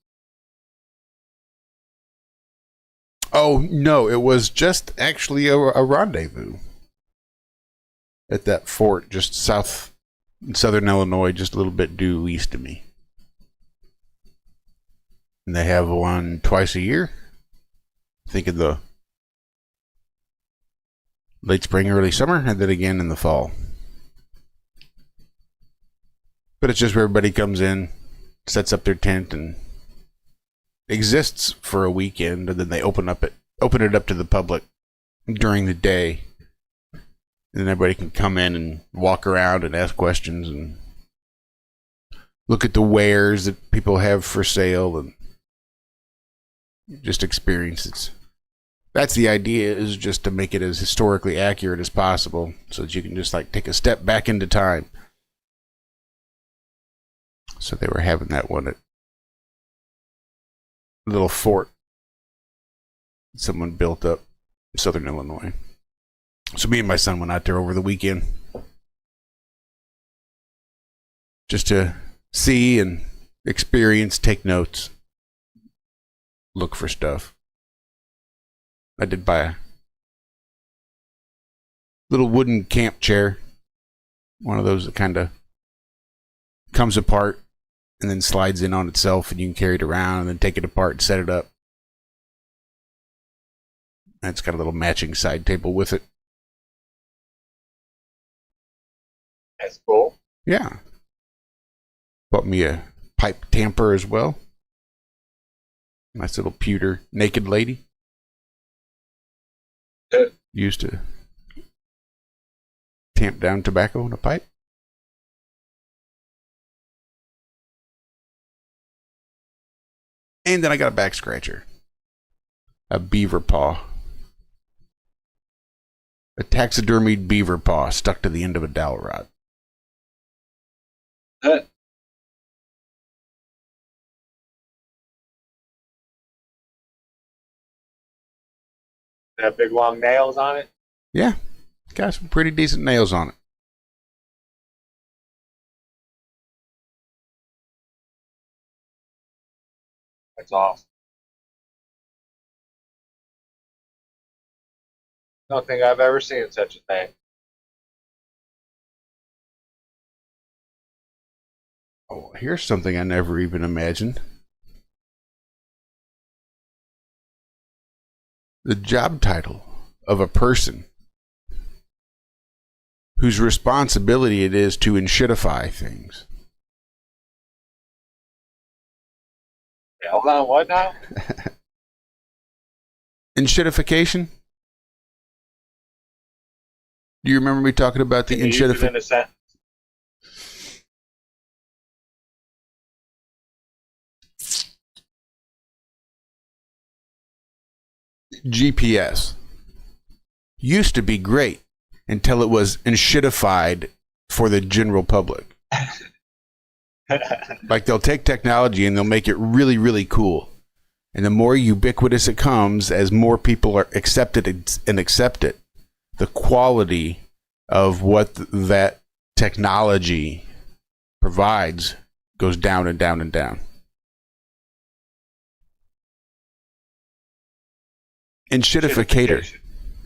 Oh, no, it was just actually a rendezvous at that fort just southern Illinois, just a little bit due east of me. And they have one twice a year. I think in the late spring, early summer, and then again in the fall. But it's just where everybody comes in, sets up their tent, and exists for a weekend, and then they open it up to the public during the day. And then everybody can come in and walk around and ask questions and look at the wares that people have for sale and just experience it. That's the idea, is just to make it as historically accurate as possible so that you can just like take a step back into time. So they were having that one at a little fort someone built up in southern Illinois. So me and my son went out there over the weekend just to see and experience, take notes, look for stuff. I did buy a little wooden camp chair, one of those that kind of comes apart and then slides in on itself, and you can carry it around and then take it apart and set it up. And it's got a little matching side table with it. That's cool. Yeah. Bought me a pipe tamper as well. Nice little pewter naked lady. Used to tamp down tobacco in a pipe. And then I got a back scratcher. A beaver paw. A taxidermied beaver paw stuck to the end of a dowel rod. Have big long nails on it? Yeah. Got some pretty decent nails on it. That's awesome. Don't think I've ever seen such a thing. Oh, here's something I never even imagined. The job title of a person whose responsibility it is to enshitify things. Yeah, hold on, what now? Enshitification? Do you remember me talking about the enshitification? GPS used to be great until it was enshitified for the general public. Like they'll take technology and they'll make it really, really cool. And the more ubiquitous it comes, as more people are accept it, the quality of what that technology provides goes down and down and down. Enshitificator.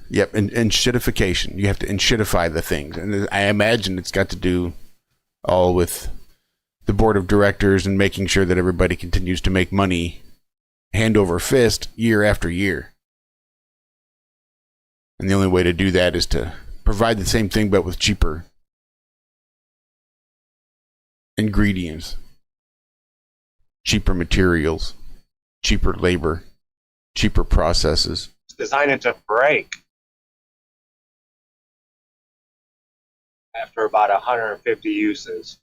Yep, enshitification. You have to enshitify the things. And I imagine it's got to do all with the board of directors and making sure that everybody continues to make money hand over fist year after year. And the only way to do that is to provide the same thing but with cheaper ingredients, cheaper materials, cheaper labor, cheaper processes. It's designed to break after about 150 uses.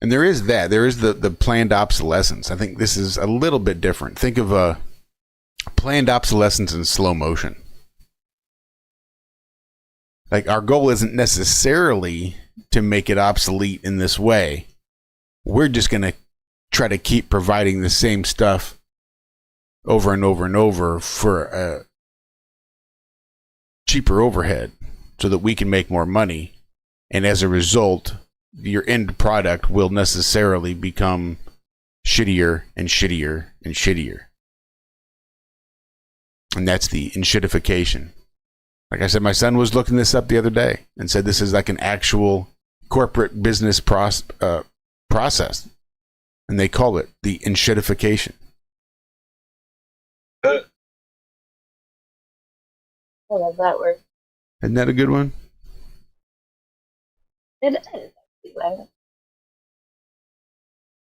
And there is that. There is the planned obsolescence. I think this is a little bit different. Think of a planned obsolescence in slow motion. Like, our goal isn't necessarily to make it obsolete in this way. We're just going to try to keep providing the same stuff over and over and over for a cheaper overhead so that we can make more money. And as a result, your end product will necessarily become shittier and shittier and shittier. And that's the enshittification. Like I said, my son was looking this up the other day and said this is like an actual corporate business process. And they call it the enshittification. I love that word. Isn't that a good one? It is.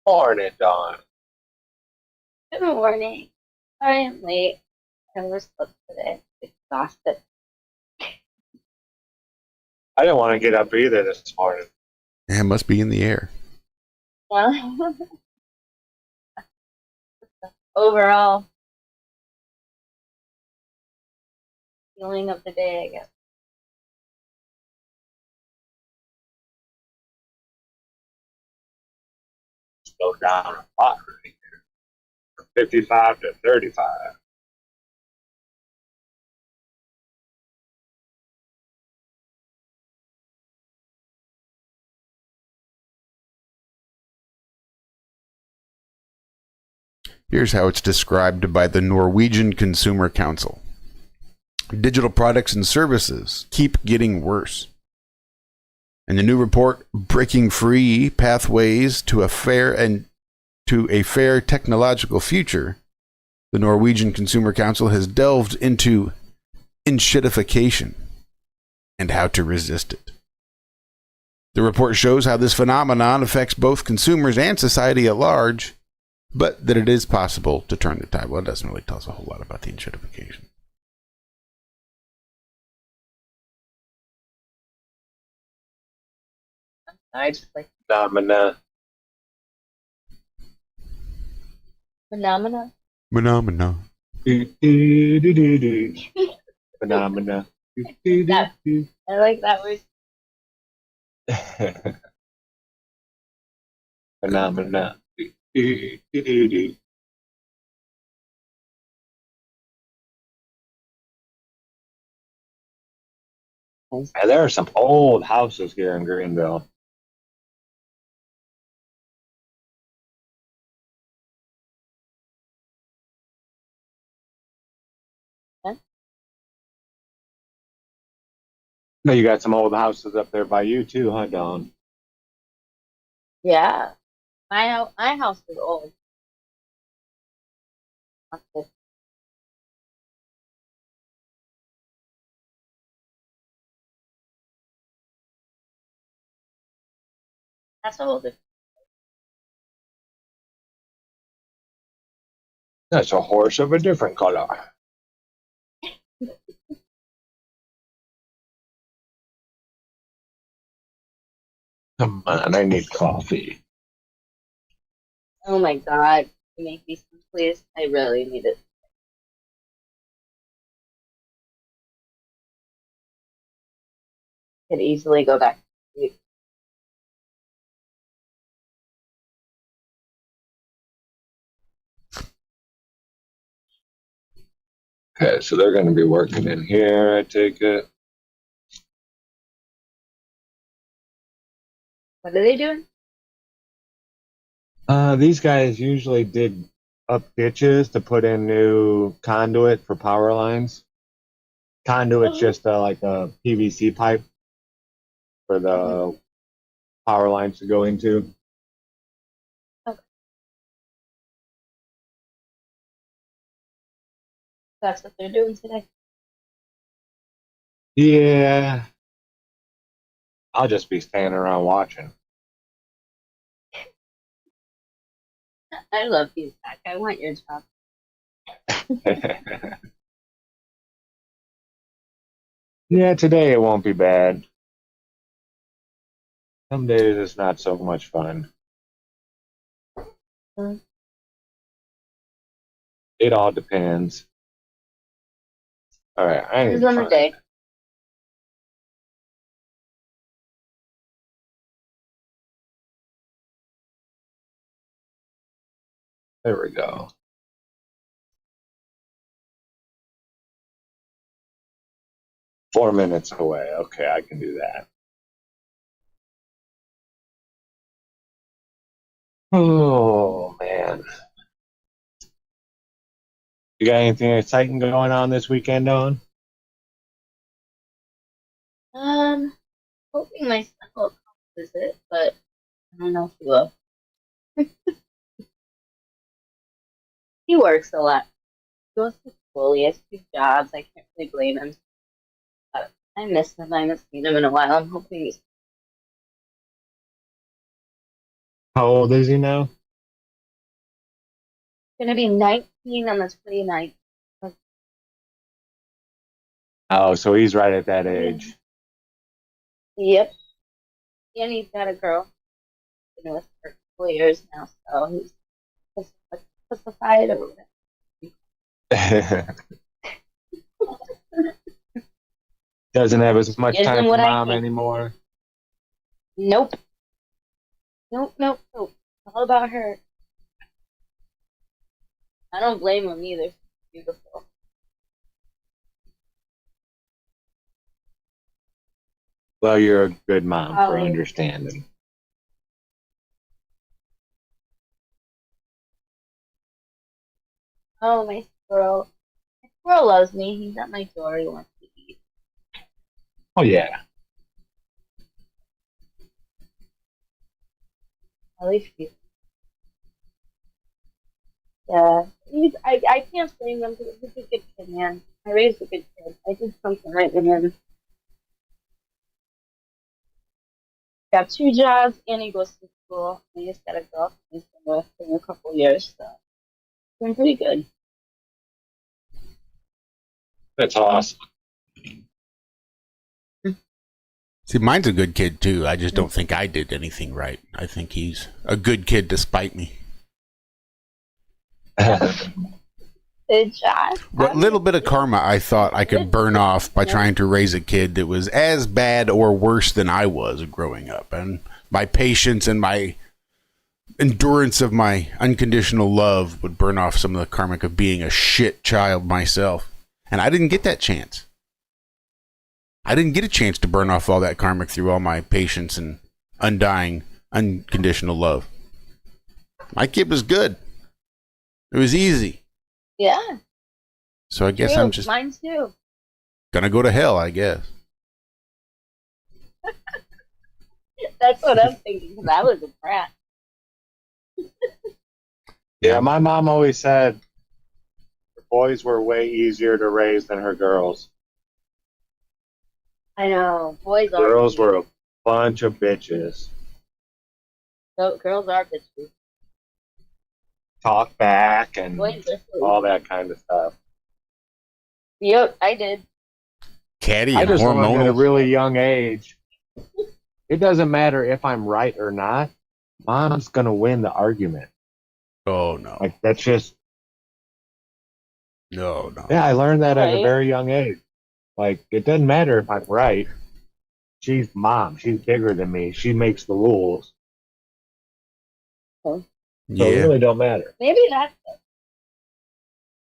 Morning, Dawn. Good morning. I am late. I overslept today. Exhausted. I didn't want to get up either this morning. Yeah, it must be in the air. Well, overall feeling of the day, I guess. Slow down a lot right here. From 55 to 35. Here's how it's described by the Norwegian Consumer Council. Digital products and services keep getting worse. In the new report, Breaking Free: Pathways to a Fair Technological Future, the Norwegian Consumer Council has delved into enshittification and how to resist it. The report shows how this phenomenon affects both consumers and society at large, but that it is possible to turn the tide. Well, it doesn't really tell us a whole lot about the enshittification. I just like Phenomena. phenomena. Phenomena. Phenomena. That, I like that word. Phenomena. And there are some old houses here in Greenville. No, you got some old houses up there by you too, huh, Dawn? Yeah. My house is old. Okay. That's a whole different. That's a horse of a different color. Come on, I need coffee. Oh my god. Can you make me some, please? I really need it. Could easily go back to sleep. Okay, so they're going to be working in here, I take it. What are they doing? These guys usually dig up ditches to put in new conduit for power lines. Conduit's just like a PVC pipe for the power lines to go into. Okay. That's what they're doing today. Yeah. I'll just be standing around watching. I love you, Zack. I want your job. Yeah, today it won't be bad. Some days it's not so much fun. It all depends. All right, I Depends need on to the find day. There we go. Four minutes away. Okay, I can do that. Oh man. You got anything exciting going on this weekend, Dawn? Hoping my son will come visit, but I don't know if he will. He works a lot. He goes to school. He has 2 jobs. I can't really blame him. But I miss him. I haven't seen him in a while. I'm hoping he's How old is he now? gonna be 19 on the 29th. Oh, so he's right at that age. Yep. And he's got a girl. Been with her for a couple years now, so he's pacified or whatever. Doesn't have as much Isn't time for what I mom think. anymore. Nope. Nope. All about her. I don't blame him either. She's beautiful. Well, you're a good mom for Oh. understanding. Oh, my squirrel. My squirrel loves me. He's at my door. He wants to eat. Oh yeah. At least he's. Yeah. I can't blame him because he's a good kid, man. I raised a good kid. I did something right with him. Got 2 jobs and he goes to school. And he's got a girl he's been with for a couple years, so doing pretty good. That's awesome. See, mine's a good kid too. I just don't think I did anything right. I think he's a good kid despite me. Good job. What little bit of karma I thought I could burn off by trying to raise a kid that was as bad or worse than I was growing up. And my patience and my endurance of my unconditional love would burn off some of the karmic of being a shit child myself. And I didn't get that chance. I didn't get a chance to burn off all that karmic through all my patience and undying, unconditional love. My kid was good. It was easy. Yeah. So I guess True. I'm just Mine too. gonna go to hell, I guess. That's what I'm thinking because I was a brat. Yeah, my mom always said her boys were way easier to raise than her girls. I know. Boys are. Girls were a bunch of bitches. So, girls are bitches. Talk back and Boys are silly. all that kind of stuff. Yep, I did. Catty I and just learned at a hormonal. really young age. It doesn't matter if I'm right or not. Mom's gonna win the argument. Oh no. Like that's just No. yeah. I learned that at a Right. very young age. Like it doesn't matter if I'm right. She's mom. She's bigger than me. She makes the rules. Okay. So it Yeah. really don't matter. Maybe that's it.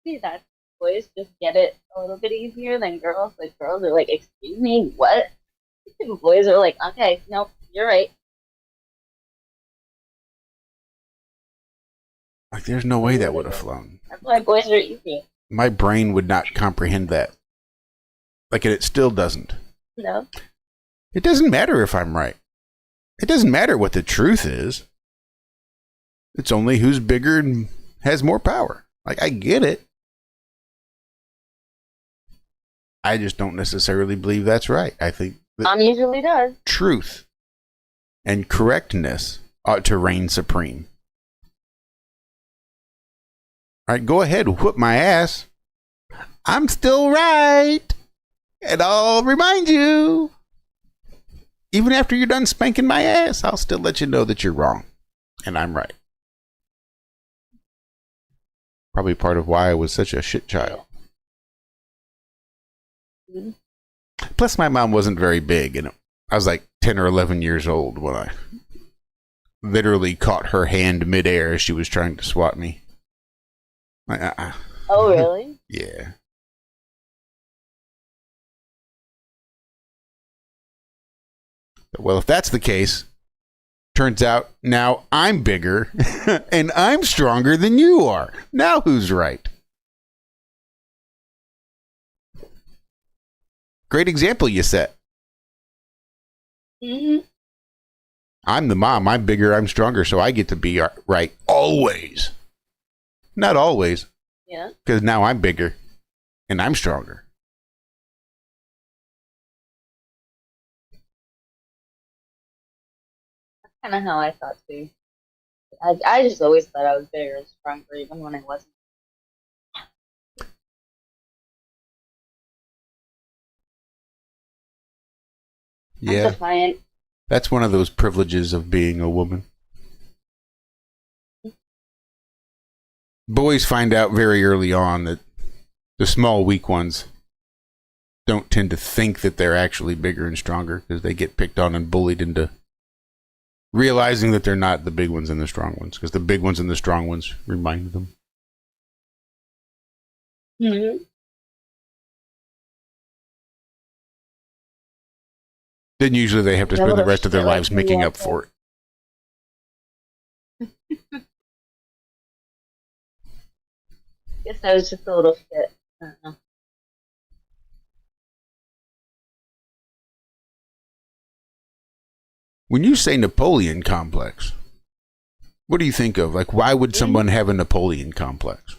Maybe that's boys just get it a little bit easier than girls. Like girls are like, excuse me, what? And boys are like, okay, nope, you're right. Like there's no way that would have flown. That's why boys are easy. My brain would not comprehend that. Like it still doesn't. No. It doesn't matter if I'm right. It doesn't matter what the truth is. It's only who's bigger and has more power. Like I get it. I just don't necessarily believe that's right. I think that Mom usually does. truth and correctness ought to reign supreme. All right, go ahead, whoop my ass. I'm still right. And I'll remind you, even after you're done spanking my ass, I'll still let you know that you're wrong and I'm right. Probably part of why I was such a shit child. Mhm. Plus, my mom wasn't very big, and I was like 10 or 11 years old when I literally caught her hand midair as she was trying to swat me. Oh, really? Yeah. Well, if that's the case, turns out now I'm bigger and I'm stronger than you are. Now who's right? Great example you set. Mm-hmm. I'm the mom. I'm bigger. I'm stronger. So I get to be right always. Not always. Yeah. Because now I'm bigger and I'm stronger. That's kind of how I thought too. I just always thought I was bigger and stronger, even when I wasn't. I'm Yeah. defiant. That's one of those privileges of being a woman. Boys find out very early on that the small, weak ones don't tend to think that they're actually bigger and stronger because they get picked on and bullied into realizing that they're not the big ones and the strong ones because the big ones and the strong ones remind them. Mm-hmm. Then usually they have to spend the rest of their lives making up for it. Guess I was just a little shit. I don't know. When you say Napoleon complex, what do you think of? Like, why would someone have a Napoleon complex?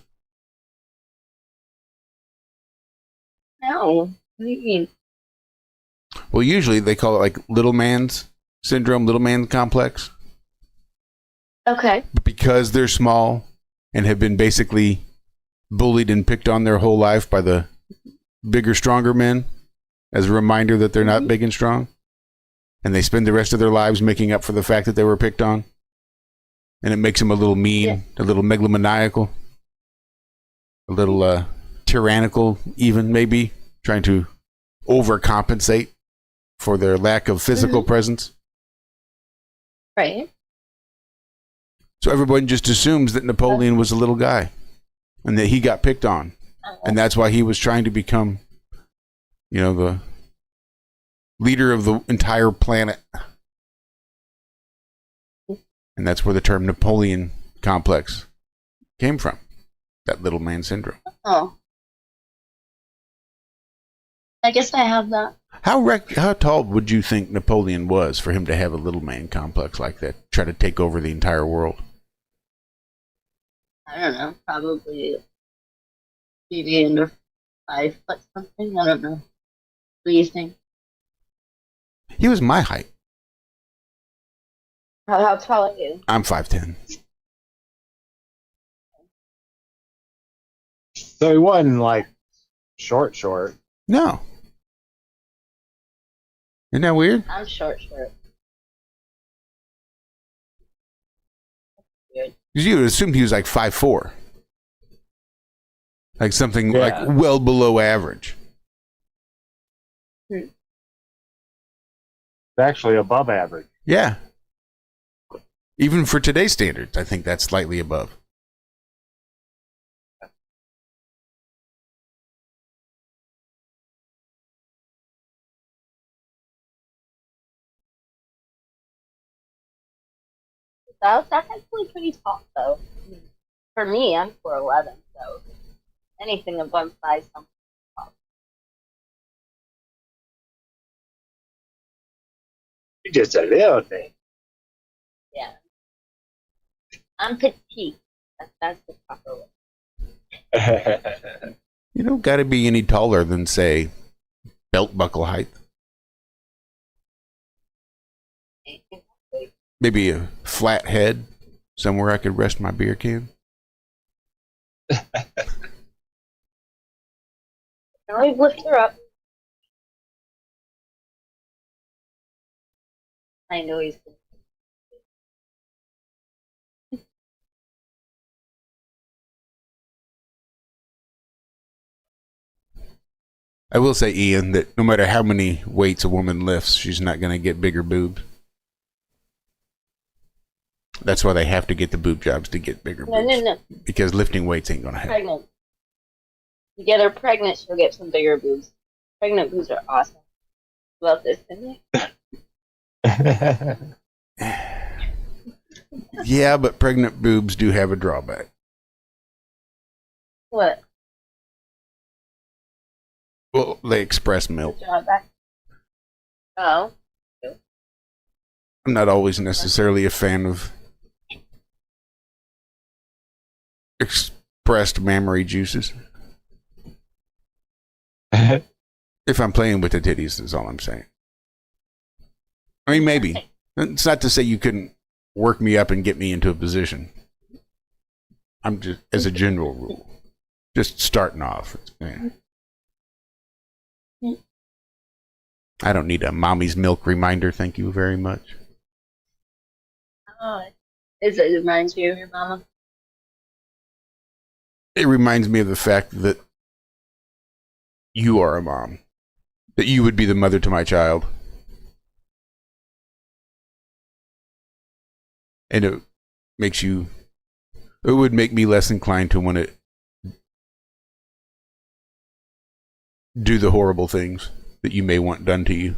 No. What do you mean? Well, usually they call it like little man's syndrome, little man complex. Okay. Because they're small and have been basically bullied and picked on their whole life by the bigger, stronger men as a reminder that they're not big and strong. And they spend the rest of their lives making up for the fact that they were picked on. And it makes them a little mean, a little megalomaniacal, a little tyrannical even, maybe, trying to overcompensate for their lack of physical presence. Right. So everyone just assumes that Napoleon was a little guy and that he got picked on. And that's why he was trying to become, you know, the leader of the entire planet. And that's where the term Napoleon complex came from. That little man syndrome. Oh. I guess I have that. How tall would you think Napoleon was for him to have a little man complex like that? Try to take over the entire world? I don't know. Probably maybe under 5 foot something. I don't know. What do you think? He was my height. How tall are you? I'm 5'10". So he wasn't like short. No. Isn't that weird? I'm short. Weird. Because you would assume he was like 5'4". Like something like well below average. It's actually above average. Yeah. Even for today's standards, I think that's slightly above. That's actually pretty tall, though. For me, I'm 4'11", so anything above 5 something tall. You're just a little thing. Yeah. I'm petite. That's the proper way. You don't got to be any taller than, say, belt buckle height. Maybe a flat head somewhere I could rest my beer can. Can always lift her up. I know he's. I will say, Ian, that no matter how many weights a woman lifts, she's not going to get bigger boobs. That's why they have to get the boob jobs to get bigger boobs. No. Because lifting weights ain't going to happen. Pregnant. You get her pregnant, she'll get some bigger boobs. Pregnant boobs are awesome. Love this, didn't you? Yeah, but pregnant boobs do have a drawback. What? Well, they express milk. Drawback? Oh. I'm not always necessarily a fan of expressed mammary juices. If I'm playing with the titties, is all I'm saying. I mean, maybe. It's not to say you couldn't work me up and get me into a position. I'm just, as a general rule, just starting off. Yeah. I don't need a mommy's milk reminder, thank you very much. Oh, it reminds you of your mama? It reminds me of the fact that you are a mom. That you would be the mother to my child. And it would make me less inclined to want to do the horrible things that you may want done to you.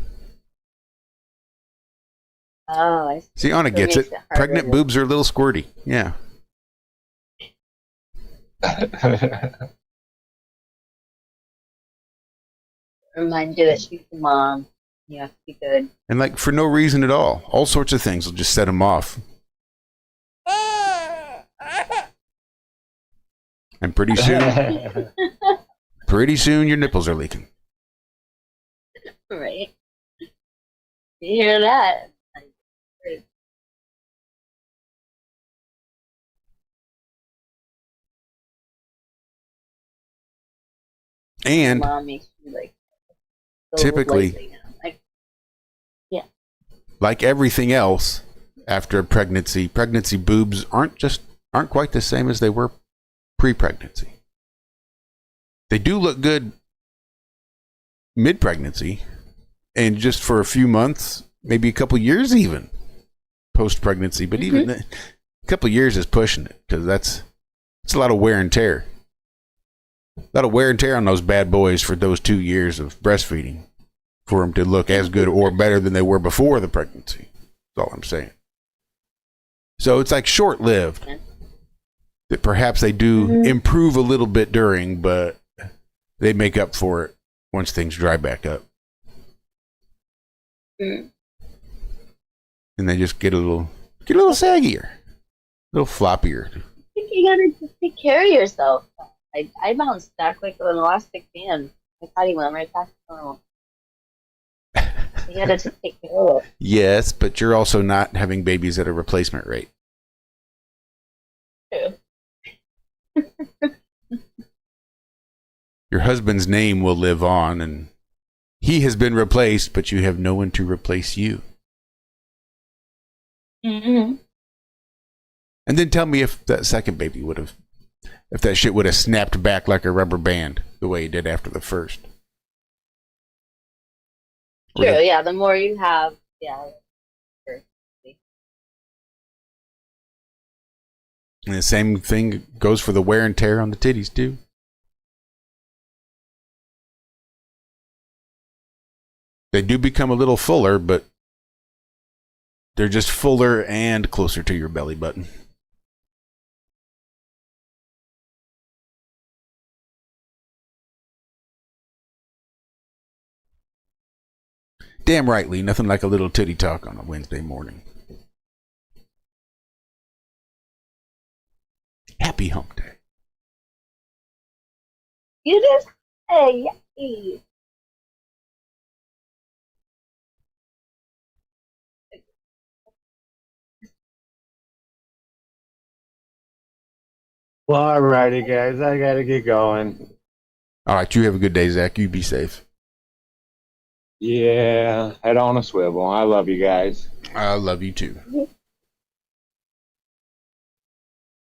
Oh, I see. See, Anna gets it. Pregnant boobs are a little squirty. Yeah. Remind you that she's the mom. You have to be good. And like for no reason at all. All sorts of things will just set them off. And pretty soon your nipples are leaking. Right. You hear that? And mom makes you like typically, yeah, like everything else, after pregnancy boobs aren't quite the same as they were pre-pregnancy. They do look good mid-pregnancy, and just for a few months, maybe a couple years even post-pregnancy. But even then, a couple years is pushing it because that's a lot of wear and tear. A lot of wear and tear on those bad boys for those 2 years of breastfeeding for them to look as good or better than they were before the pregnancy. That's all I'm saying. So it's like short-lived. That perhaps they do improve a little bit during, but they make up for it once things dry back up. And they just get a little saggier, a little floppier. I think you gotta just take care of yourself. I bounced back like an elastic band. My body went right back to normal. You gotta just take care of it. Yes, but you're also not having babies at a replacement rate. True. Your husband's name will live on, and he has been replaced, but you have no one to replace you. Mm-hmm. And then tell me if that second baby if that shit would have snapped back like a rubber band the way it did after the first. True, yeah, the more you have, yeah. Sure. And the same thing goes for the wear and tear on the titties, too. They do become a little fuller, but they're just fuller and closer to your belly button. Damn right, Lee. Nothing like a little titty talk on a Wednesday morning. Happy hump day. You just say yes. Well, alrighty, guys. I gotta get going. All right, you have a good day, Zach. You be safe. Yeah, head on a swivel. I love you guys. I love you too.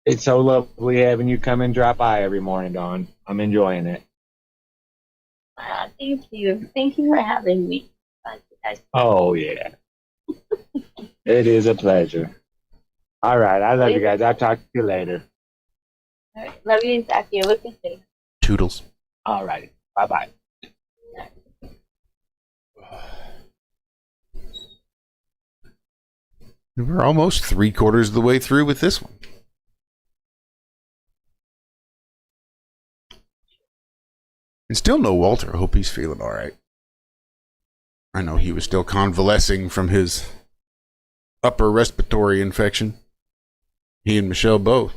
It's so lovely having you come and drop by every morning, Dawn. I'm enjoying it. Thank you. Thank you for having me. Oh, yeah. It is a pleasure. All right. I love you guys. I'll talk to you later. All right. Love you, Zack. You have a good day. Toodles. All right. Bye-bye. We're almost 3/4 of the way through with this one. And still no Walter. I hope he's feeling all right. I know he was still convalescing from his upper respiratory infection. He and Michelle both.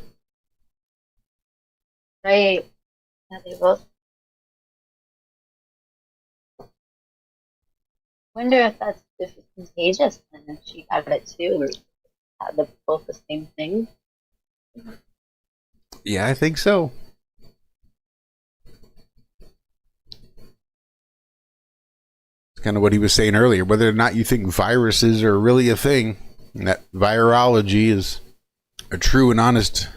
Right. Yeah, they both. Wonder if it's contagious and if she had it too, or had both the same thing. Yeah, I think so. It's kind of what he was saying earlier. Whether or not you think viruses are really a thing, and that virology is a true and honest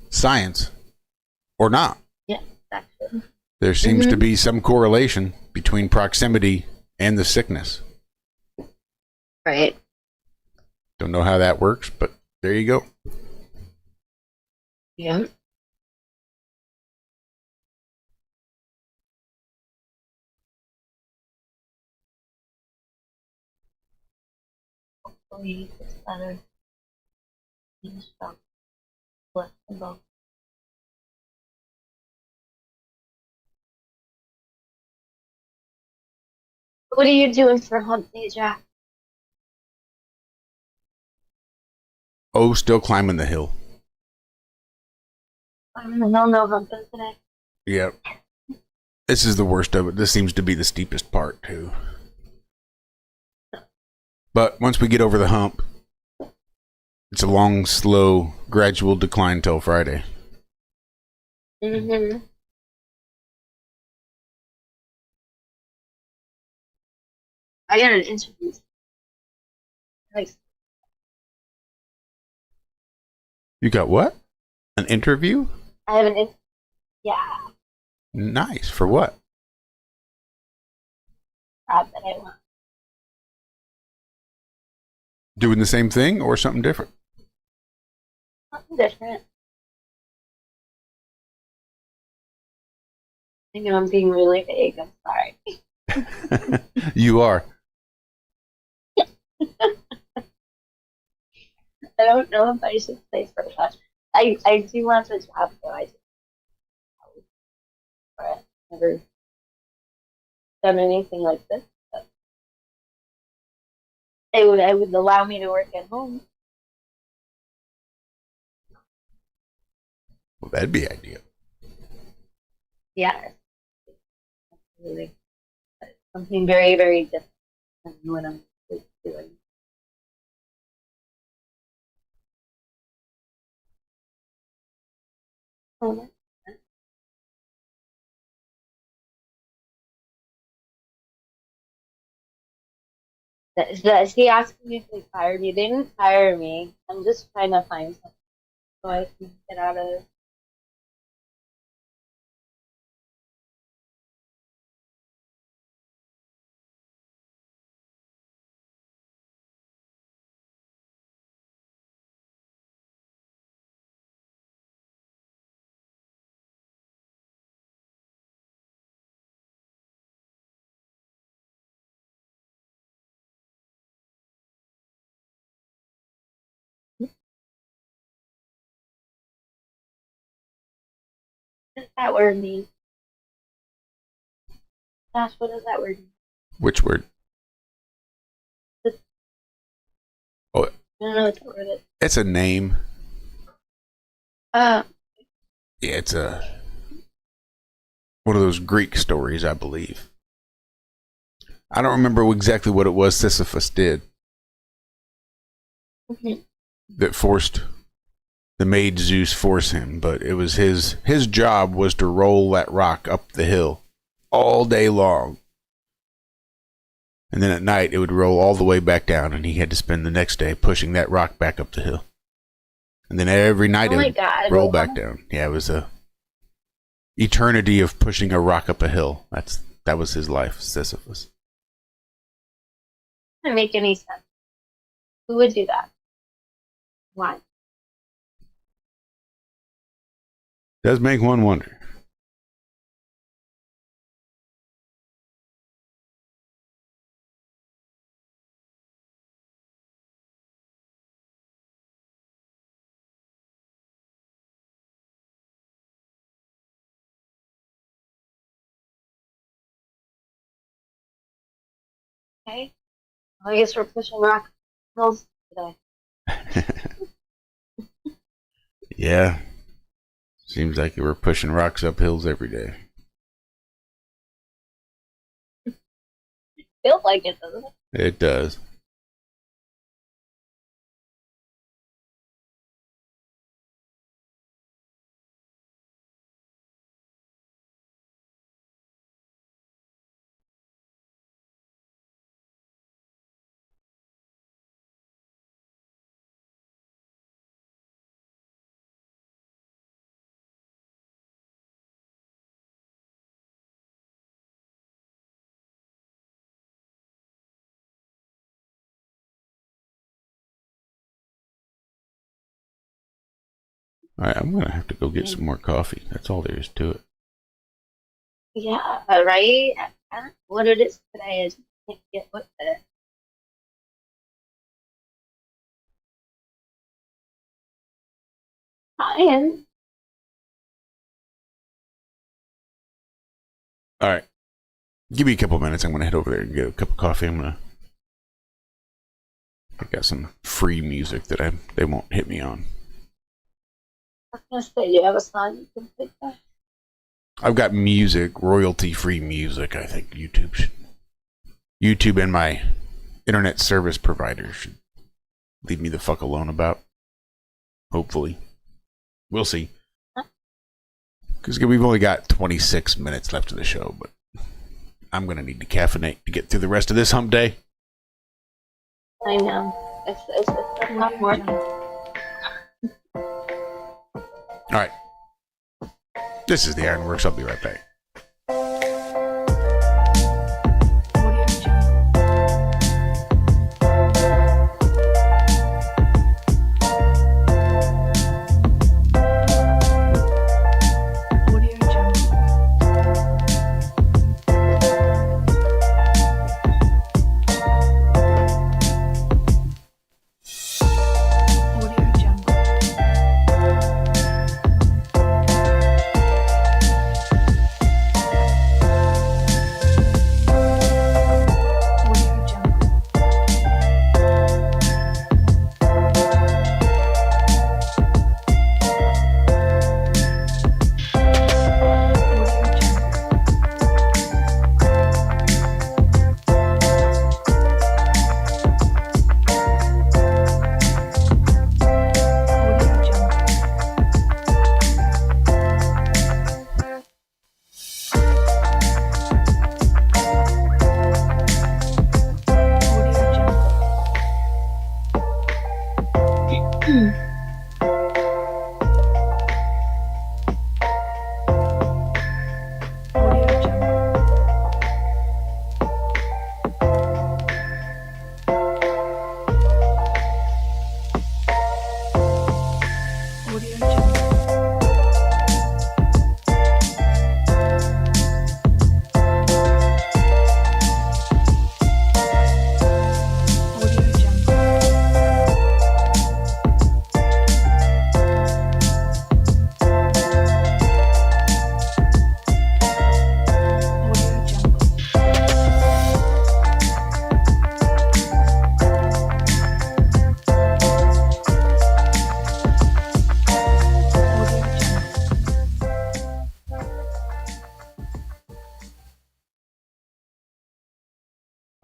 science, or not. Yeah, exactly. There seems to be some correlation between proximity and the sickness. Right. Don't know how that works, but there you go. Yeah. Hopefully it's better. Bless them both. What are you doing for hump day, Jack? Oh, still climbing the hill. No humping today. Yep. This is the worst of it. This seems to be the steepest part, too. But once we get over the hump, it's a long, slow, gradual decline till Friday. Mm-hmm. I got an interview. Nice. You got what? An interview? I have an yeah. Nice. For what? Job that I want. Doing the same thing or something different? Something different. I know I'm being really vague. I'm sorry. You are. I don't know if I should say for much. I do want the job, though. I just never done anything like this. But it would allow me to work at home. Well, that'd be ideal. Yeah. Absolutely. But something very, very different than what I'm doing. Oh, he asked me if they fired me. They didn't fire me. I'm just trying to find something so I can get out of this. What does that word mean? Gosh, what does that word mean? Which word? Oh, I don't know what that word is. it's a name. Uh, Yeah, it's one of those Greek stories, I believe. I don't remember exactly what it was Sisyphus did that forced the maid Zeus force him, but it was his job was to roll that rock up the hill all day long. And then at night it would roll all the way back down, and he had to spend the next day pushing that rock back up the hill. And then every night it would roll back down. Yeah, it was a eternity of pushing a rock up a hill. That's That was his life, Sisyphus. Doesn't make any sense. Who would do that? Why? Does make one wonder. Okay. Well, I guess we're pushing rock hills today. Yeah. Seems like we're pushing rocks up hills every day. Feels like it, doesn't it? It does. All right, I'm going to have to go get some more coffee. That's all there is to it. Yeah, right? What it is today is you can't get with it. Fine. All right. Give me a couple minutes. I'm going to head over there and get a cup of coffee. I got some free music that they won't hit me on. I was going to say, do you have a song you can pick up? I've got music, royalty-free music. I think YouTube and my internet service provider should leave me the fuck alone about. Hopefully. We'll see. Because we've only got 26 minutes left of the show, but I'm going to need to caffeinate to get through the rest of this hump day. I know. It's not working. All right. This is the Ironworks. I'll be right back.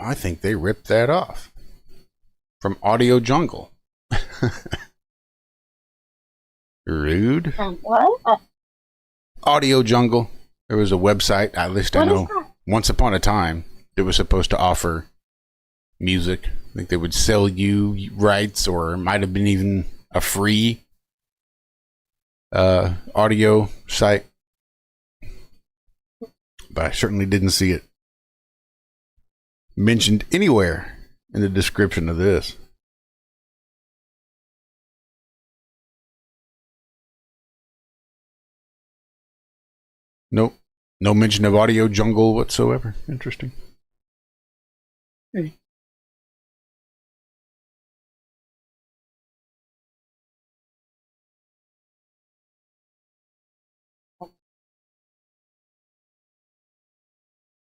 I think they ripped that off from Audio Jungle. Rude. What? Audio Jungle. There was a website, at least I know, once upon a time, that was supposed to offer music. I think they would sell you rights, or it might have been even a free audio site. But I certainly didn't see it mentioned anywhere in the description of this. Nope. No mention of Audio Jungle whatsoever. Interesting. Hey.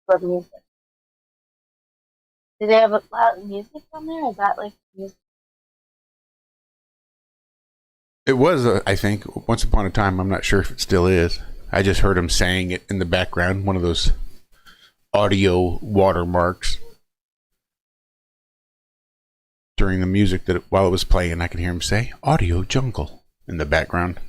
Love music. Do they have a lot of music on there? Is that like music? It was, I think, once upon a time. I'm not sure if it still is. I just heard him saying it in the background, one of those audio watermarks during the music that while it was playing. I could hear him say Audio Jungle in the background.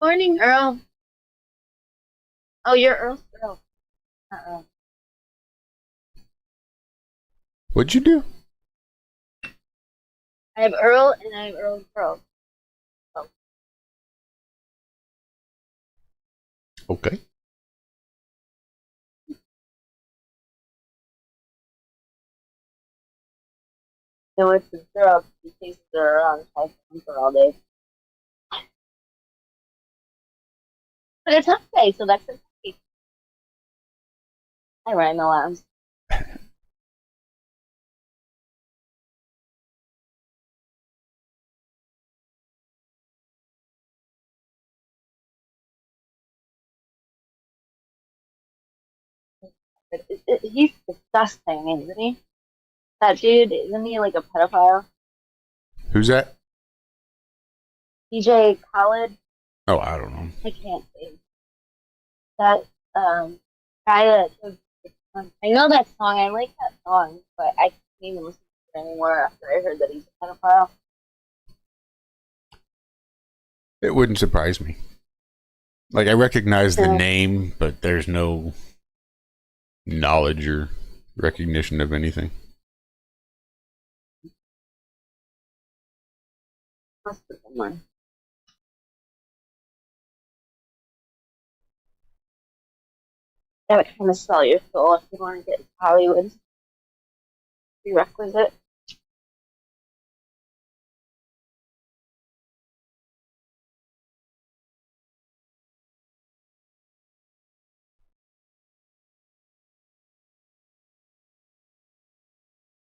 Morning, Earl. Oh, you're Earl's girl. What'd you do? I have Earl and I have Earl's girl. Oh. Okay. So it's the girl. He chases her around for all day. But it's hump day, so that's okay. I rhyme the lambs. He's disgusting, isn't he? That dude, isn't he like a pedophile? Who's that? DJ Khaled? Oh, I don't know. I can't say. That guy that I know that song, I like that song, but I can't even listen to it anymore after I heard that he's a pedophile. It wouldn't surprise me. Like, I recognize the name, but there's no knowledge or recognition of anything. Must be someone. That would kind of sell your soul if you want to get into Hollywood. Prerequisite.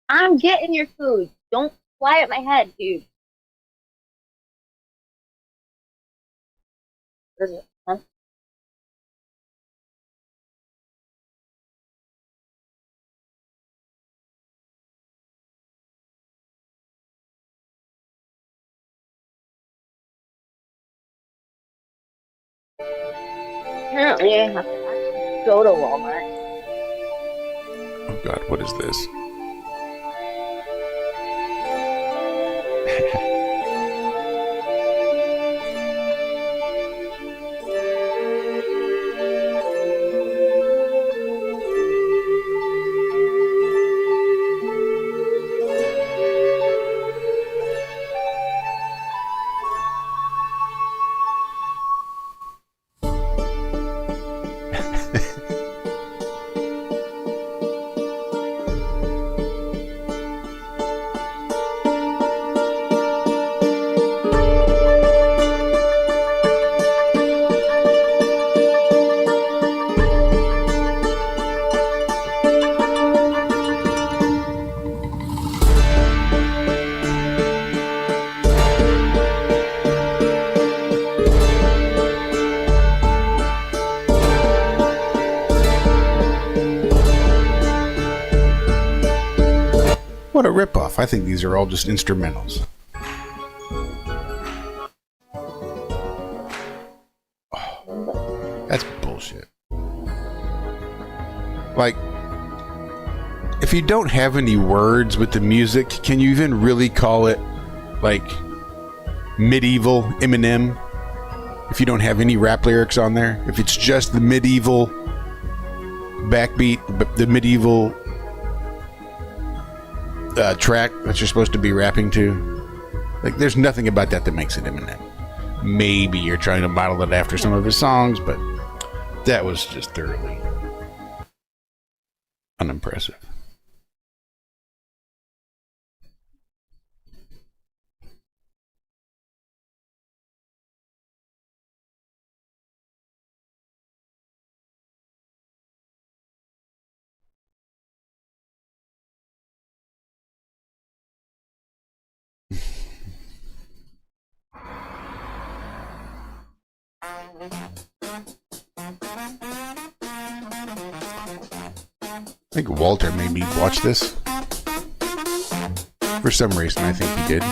I'm getting your food. Don't fly at my head, dude. What is it? Huh? Apparently, I have to actually go to Walmart. Oh God, what is this? What a ripoff. I think these are all just instrumentals. Oh, that's bullshit. Like, if you don't have any words with the music, can you even really call it, like, medieval Eminem? If you don't have any rap lyrics on there? If it's just the medieval backbeat, the medieval track that you're supposed to be rapping to. Like, there's nothing about that that makes it Eminem. Maybe you're trying to model it after some of his songs, but that was just thoroughly unimpressive. I think Walter made me watch this. For some reason, I think he did.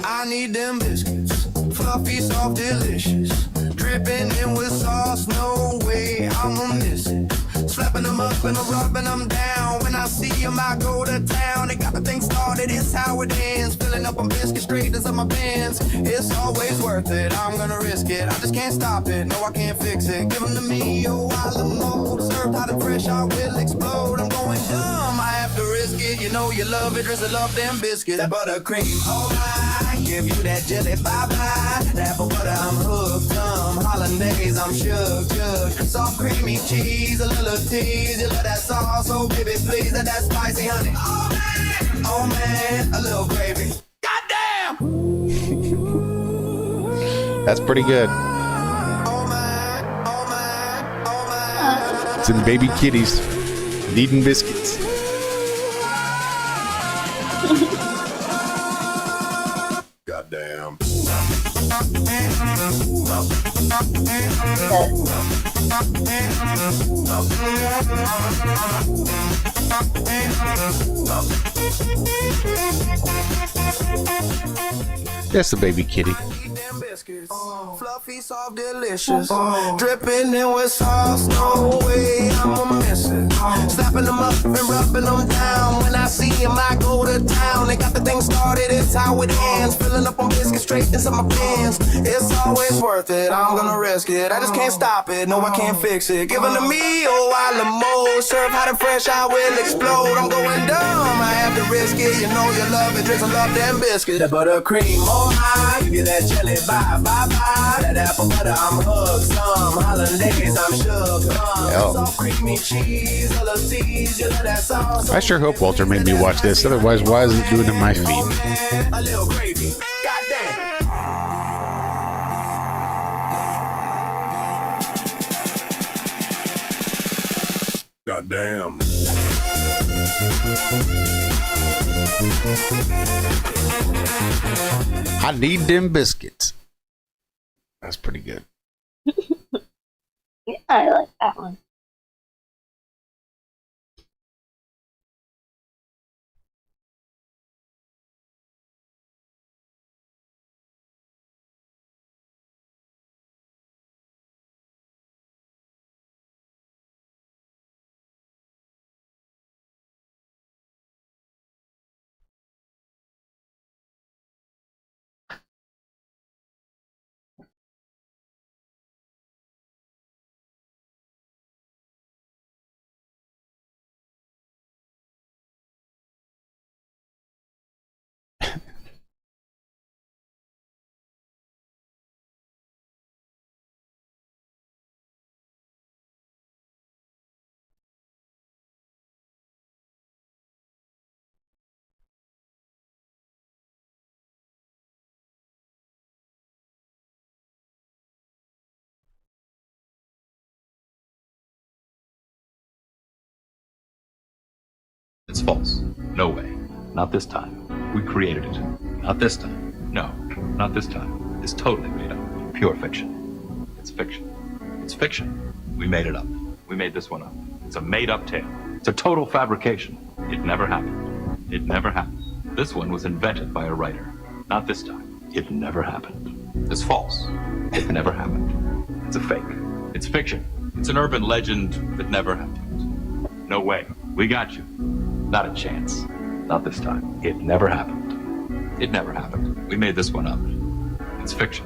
I need them biscuits, fluffy, soft, delicious, dripping in with sauce, no way I'ma miss it. Slapping them up and I'm rubbing them down. When I see them, I go to town. They got the thing started, it's how it ends. Filling up on biscuits straight into my pants. It's always worth it, I'm gonna risk it. I just can't stop it, no I can't fix it. Give them to me, oh I love more. Served hot and fresh, I will explode. I'm going dumb, I have to risk it. You know you love it, drizzle up them biscuits. That buttercream, oh my, give you that jelly, bye-bye. That apple butter, I'm hooked, hollandaise, I'm shook. Soft creamy cheese, a little tease. You love that sauce, oh baby, please. That spicy honey, oh man, a little gravy. Goddamn! That's pretty good. It's in Baby Kitties, needing biscuits. Goddamn. That's the Baby Kitty. Fluffy, soft, delicious, dripping in with sauce, no way I'ma miss it. Slapping them up and rubbing them down. When I see them, I go to town. They got the thing started, it's how it ends. Filling up on biscuits straight into my pants. It's always worth it, I'm gonna risk it. I just can't stop it, no I can't fix it. Give them to me, oh I love more. Serve hot and fresh, I will explode. I'm going dumb, I have to risk it. You know you love it, drizzle up them biscuits. That buttercream, oh my, give you that jelly, bye-bye. That apple butter, I'm hooked. Some hollandaise, I'm shook. Soft creamy cheese, a little tease. You love that sauce. I sure hope Walter made me watch this. Otherwise, why is it doing it in my feed? A little gravy. Goddamn. Goddamn. I need them biscuits. That's pretty good. Yeah, I like that one. It's false. No way. Not this time. We created it. Not this time. No, not this time. It's totally made up. Pure fiction. It's fiction. It's fiction. We made it up. We made this one up. It's a made-up tale. It's a total fabrication. It never happened. It never happened. This one was invented by a writer. Not this time. It never happened. It's false. It never happened. It's a fake. It's fiction. It's an urban legend that never happened. No way. We got you. Not a chance. Not this time. It never happened. It never happened. We made this one up. It's fiction.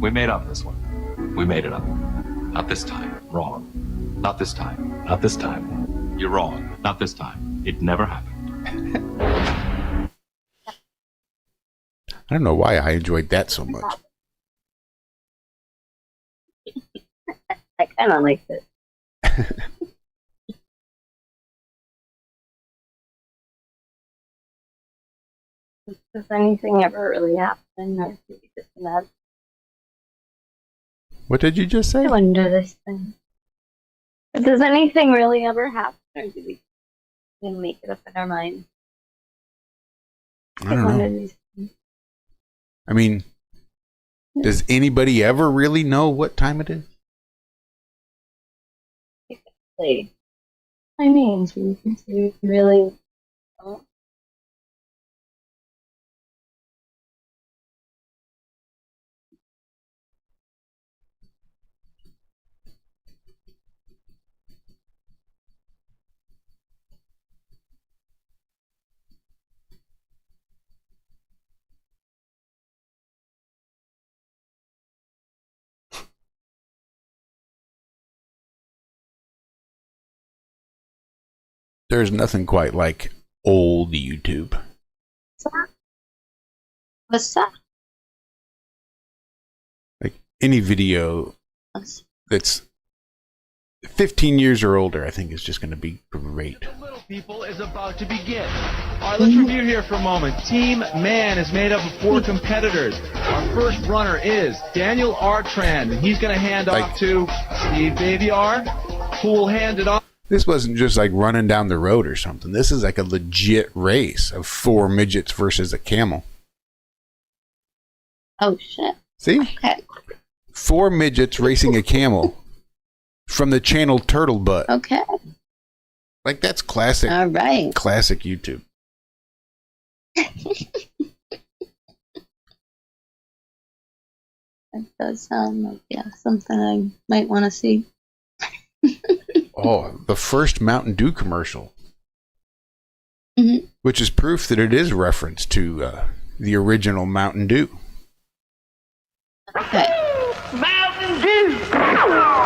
We made up this one. We made it up. Not this time. Wrong. Not this time. Not this time. You're wrong. Not this time. It never happened. I don't know why I enjoyed that so much. I kind of liked it. Does anything ever really happen, or do you just imagine? What did you just say? I wonder this thing. Does anything really ever happen, or do we make it up in our mind? I don't know. I mean, does anybody ever really know what time it is? I mean, do you really don't? There's nothing quite like old YouTube. What's that? Like any video that's 15 years or older, I think is just going to be great. People is about to begin. All right, let's review here for a moment. Team Man is made up of 4 competitors. Our first runner is Daniel Artrand, and he's going to hand off to Steve Baby R, who will hand it off. This wasn't just like running down the road or something. This is like a legit race of 4 midgets versus a camel. Oh, shit. See? Okay. 4 midgets racing a camel from the channel Turtle Butt. Okay. Like, that's classic. All right. Classic YouTube. That does sound like, yeah, something I might want to see. Oh, the first Mountain Dew commercial. Mm-hmm. Which is proof that it is reference to the original Mountain Dew. Okay. Mountain Dew!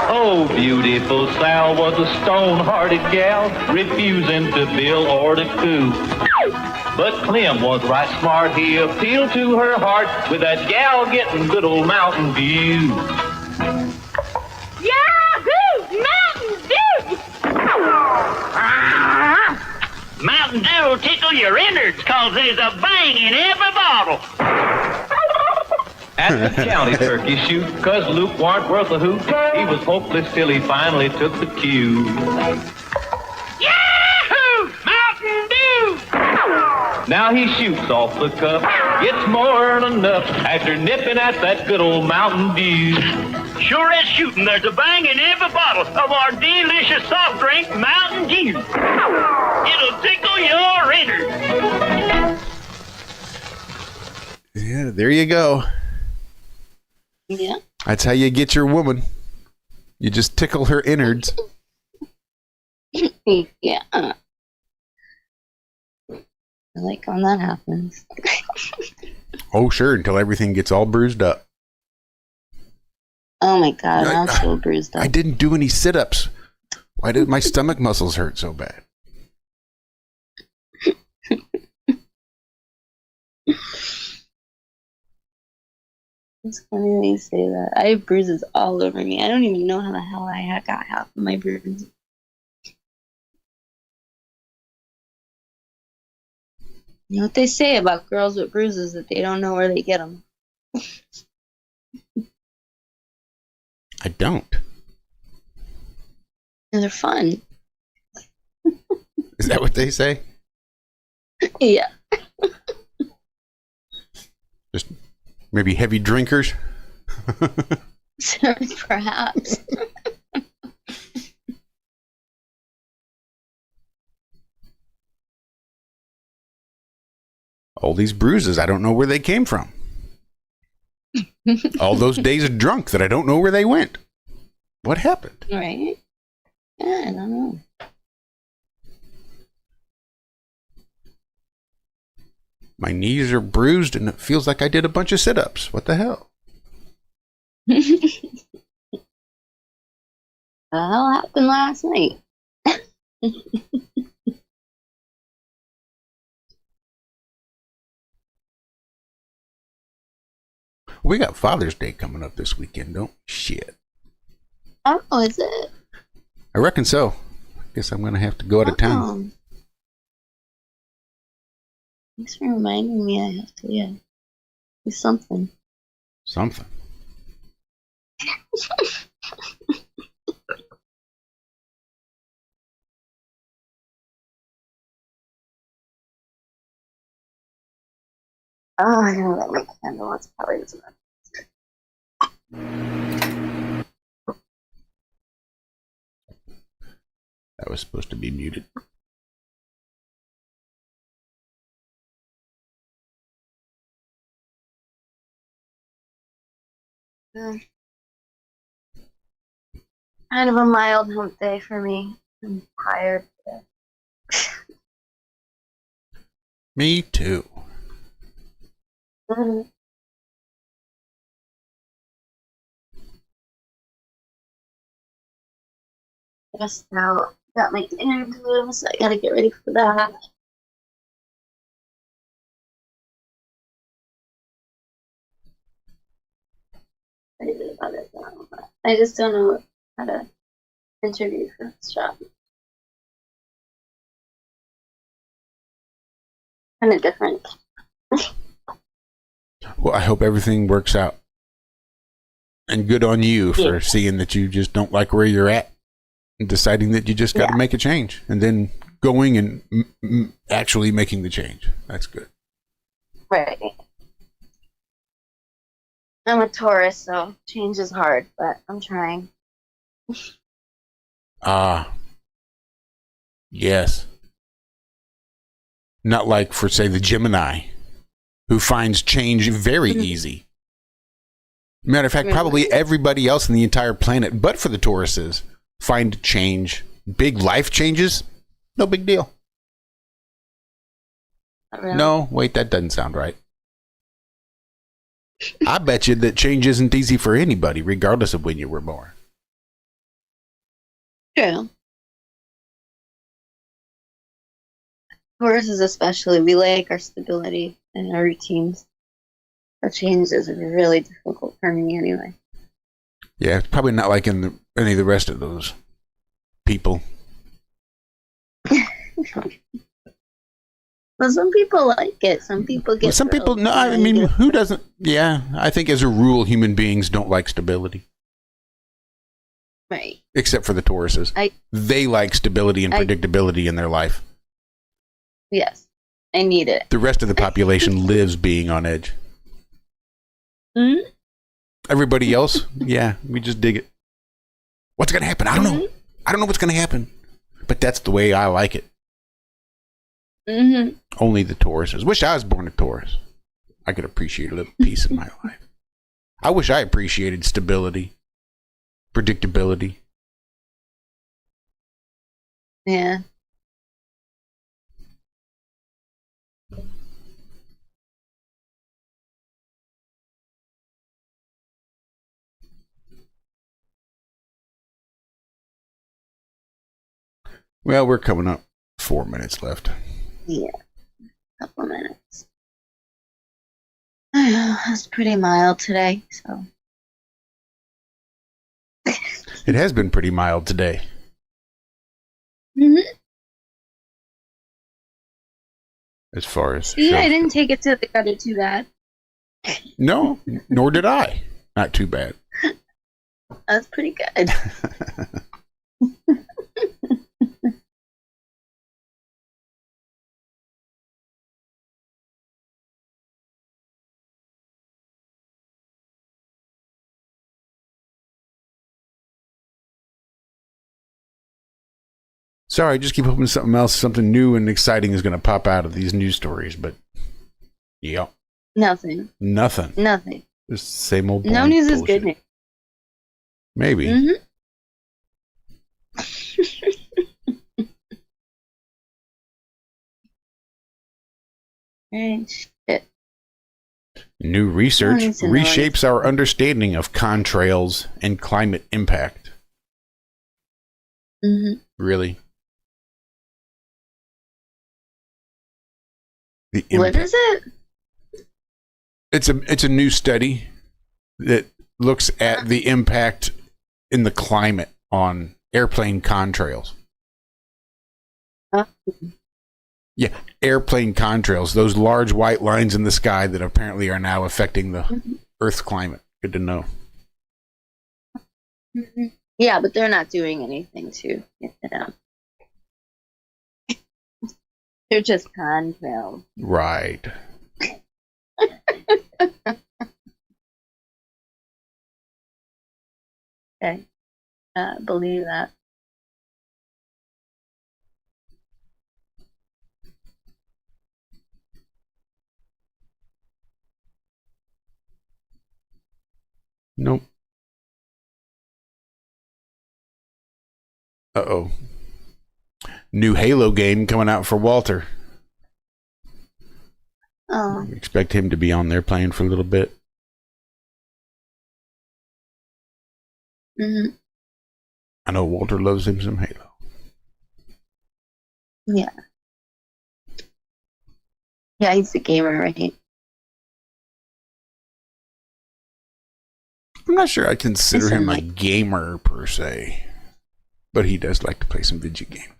Oh, beautiful Sal was a stone-hearted gal, refusing to bill or to coo. But Clem was right smart, he appealed to her heart with that gal getting good old Mountain Dew. Yahoo! Mountain Dew! Mountain Dew will tickle your innards cause there's a bang in every bottle. At the county turkey shoot, 'cause Luke warn't worth a hoot, he was hopeless till he finally took the cue. Yahoo! Mountain Dew! Now he shoots off the cuff, gets more than enough after nipping at that good old Mountain Dew. Sure as shooting, there's a bang in every bottle of our delicious soft drink, Mountain Dew. It'll tickle your innards. Yeah, there you go. Yeah. That's how you get your woman. You just tickle her innards. Yeah. I like when that happens. Oh, sure, until everything gets all bruised up. Oh my god, I'm so bruised up. I didn't do any sit-ups. Why did my stomach muscles hurt so bad? It's funny that you say that. I have bruises all over me. I don't even know how the hell I got half of my bruises. You know what they say about girls with bruises, that they don't know where they get them. I don't. And they're fun. Is that what they say? Yeah. Just maybe heavy drinkers? Perhaps. All these bruises, I don't know where they came from. All those days of drunk that I don't know where they went. What happened? Right? Yeah, I don't know. My knees are bruised and it feels like I did a bunch of sit-ups. What the hell? the hell happened last night? We got Father's Day coming up this weekend, don't? Shit. Oh, is it? I reckon so. Guess I'm gonna have to go out of town. Thanks for reminding me. I have to, do something. Something. Oh, I gotta light my candle. That's probably what's about. That was supposed to be muted. Kind of a mild hump day for me. I'm tired today. Me too. Just now got my dinner glue, so I gotta get ready for that. Excited about it now, but I just don't know how to interview for this job. Kind of different. Well, I hope everything works out. And good on you for seeing that you just don't like where you're at and deciding that you just got to make a change and then going and actually making the change. That's good. Right. I'm a Taurus, so change is hard, but I'm trying. Yes. Not like for, say, the Gemini, who finds change very easy. Matter of fact, probably everybody else in the entire planet, but for the Tauruses, find change, big life changes, no big deal. Really? No, wait, that doesn't sound right. I bet you that change isn't easy for anybody, regardless of when you were born. True. Tauruses especially, we like our stability and our routines. So change is really difficult for me anyway. Yeah, it's probably not like in any of the rest of those people. Well, some people like it. Some people get. Some people, no, I mean, who doesn't? Yeah, I think as a rule, human beings don't like stability. Right. Except for the Tauruses. They like stability and predictability in their life. Yes, I need it. The rest of the population lives being on edge. Mm-hmm. Everybody else, yeah, we just dig it. What's going to happen? I don't know. I don't know what's going to happen. But that's the way I like it. Mm-hmm. Only the Tauruses. Wish I was born a Taurus. I could appreciate a little peace in my life. I wish I appreciated stability, predictability. Yeah. Well, we're coming up. 4 minutes left. Yeah. A couple minutes. It's pretty mild today, so. It has been pretty mild today. Mm-hmm. As far as. Yeah, I didn't take it to the gutter too bad. No, nor did I. Not too bad. That's pretty good. Sorry, I just keep hoping something else, something new and exciting is going to pop out of these news stories, but yeah. Nothing. Nothing. Nothing. Just the same old No news is good news. Maybe. Mm-hmm. Shit. New research Oh, reshapes our understanding of contrails and climate impact. Mm-hmm. Really? What is it? It's a new study that looks at the impact in the climate on airplane contrails. Yeah, airplane contrails, those large white lines in the sky that apparently are now affecting the Earth's climate. Good to know. Mm-hmm. Yeah, but they're not doing anything to get it out. They're just contrails. Right. Okay. Believe that. Nope. Uh-oh. New Halo game coming out for Walter. Oh. Expect him to be on there playing for a little bit. Mm-hmm. I know Walter loves him some Halo. Yeah. Yeah, he's a gamer, right? I'm not sure I consider him a gamer per se, but he does like to play some video games.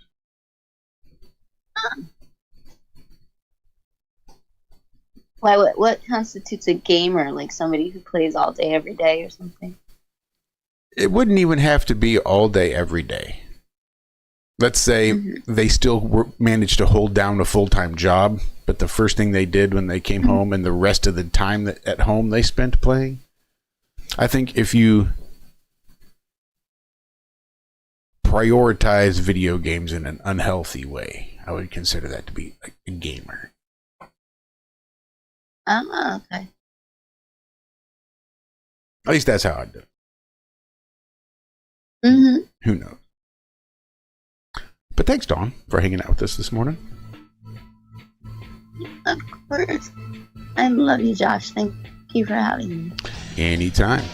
Why? What constitutes a gamer? Like somebody who plays all day, every day, or something? It wouldn't even have to be all day, every day. Let's say they still managed to hold down a full-time job, but the first thing they did when they came home and the rest of the time that at home they spent playing. I think if you prioritize video games in an unhealthy way, I would consider that to be like a gamer. Oh, okay. At least that's how I do it. Mm-hmm. Who knows? But thanks, Dawn, for hanging out with us this morning. Of course. I love you, Josh. Thank you for having me. Anytime.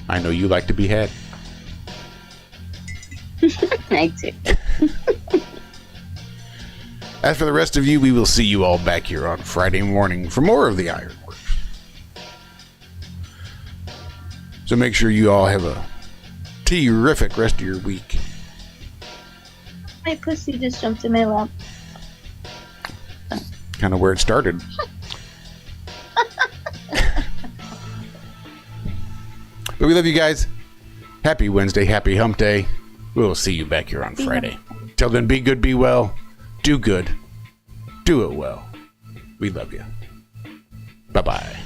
I know you like to be had. I do. As for the rest of you, we will see you all back here on Friday morning for more of the Ironworks. So make sure you all have a terrific rest of your week. My pussy just jumped in my lap. Kind of where it started. But we love you guys. Happy Wednesday, happy hump day. We'll see you back here on Friday. Till then, be good, be well, do good, do it well. We love you. Bye-bye.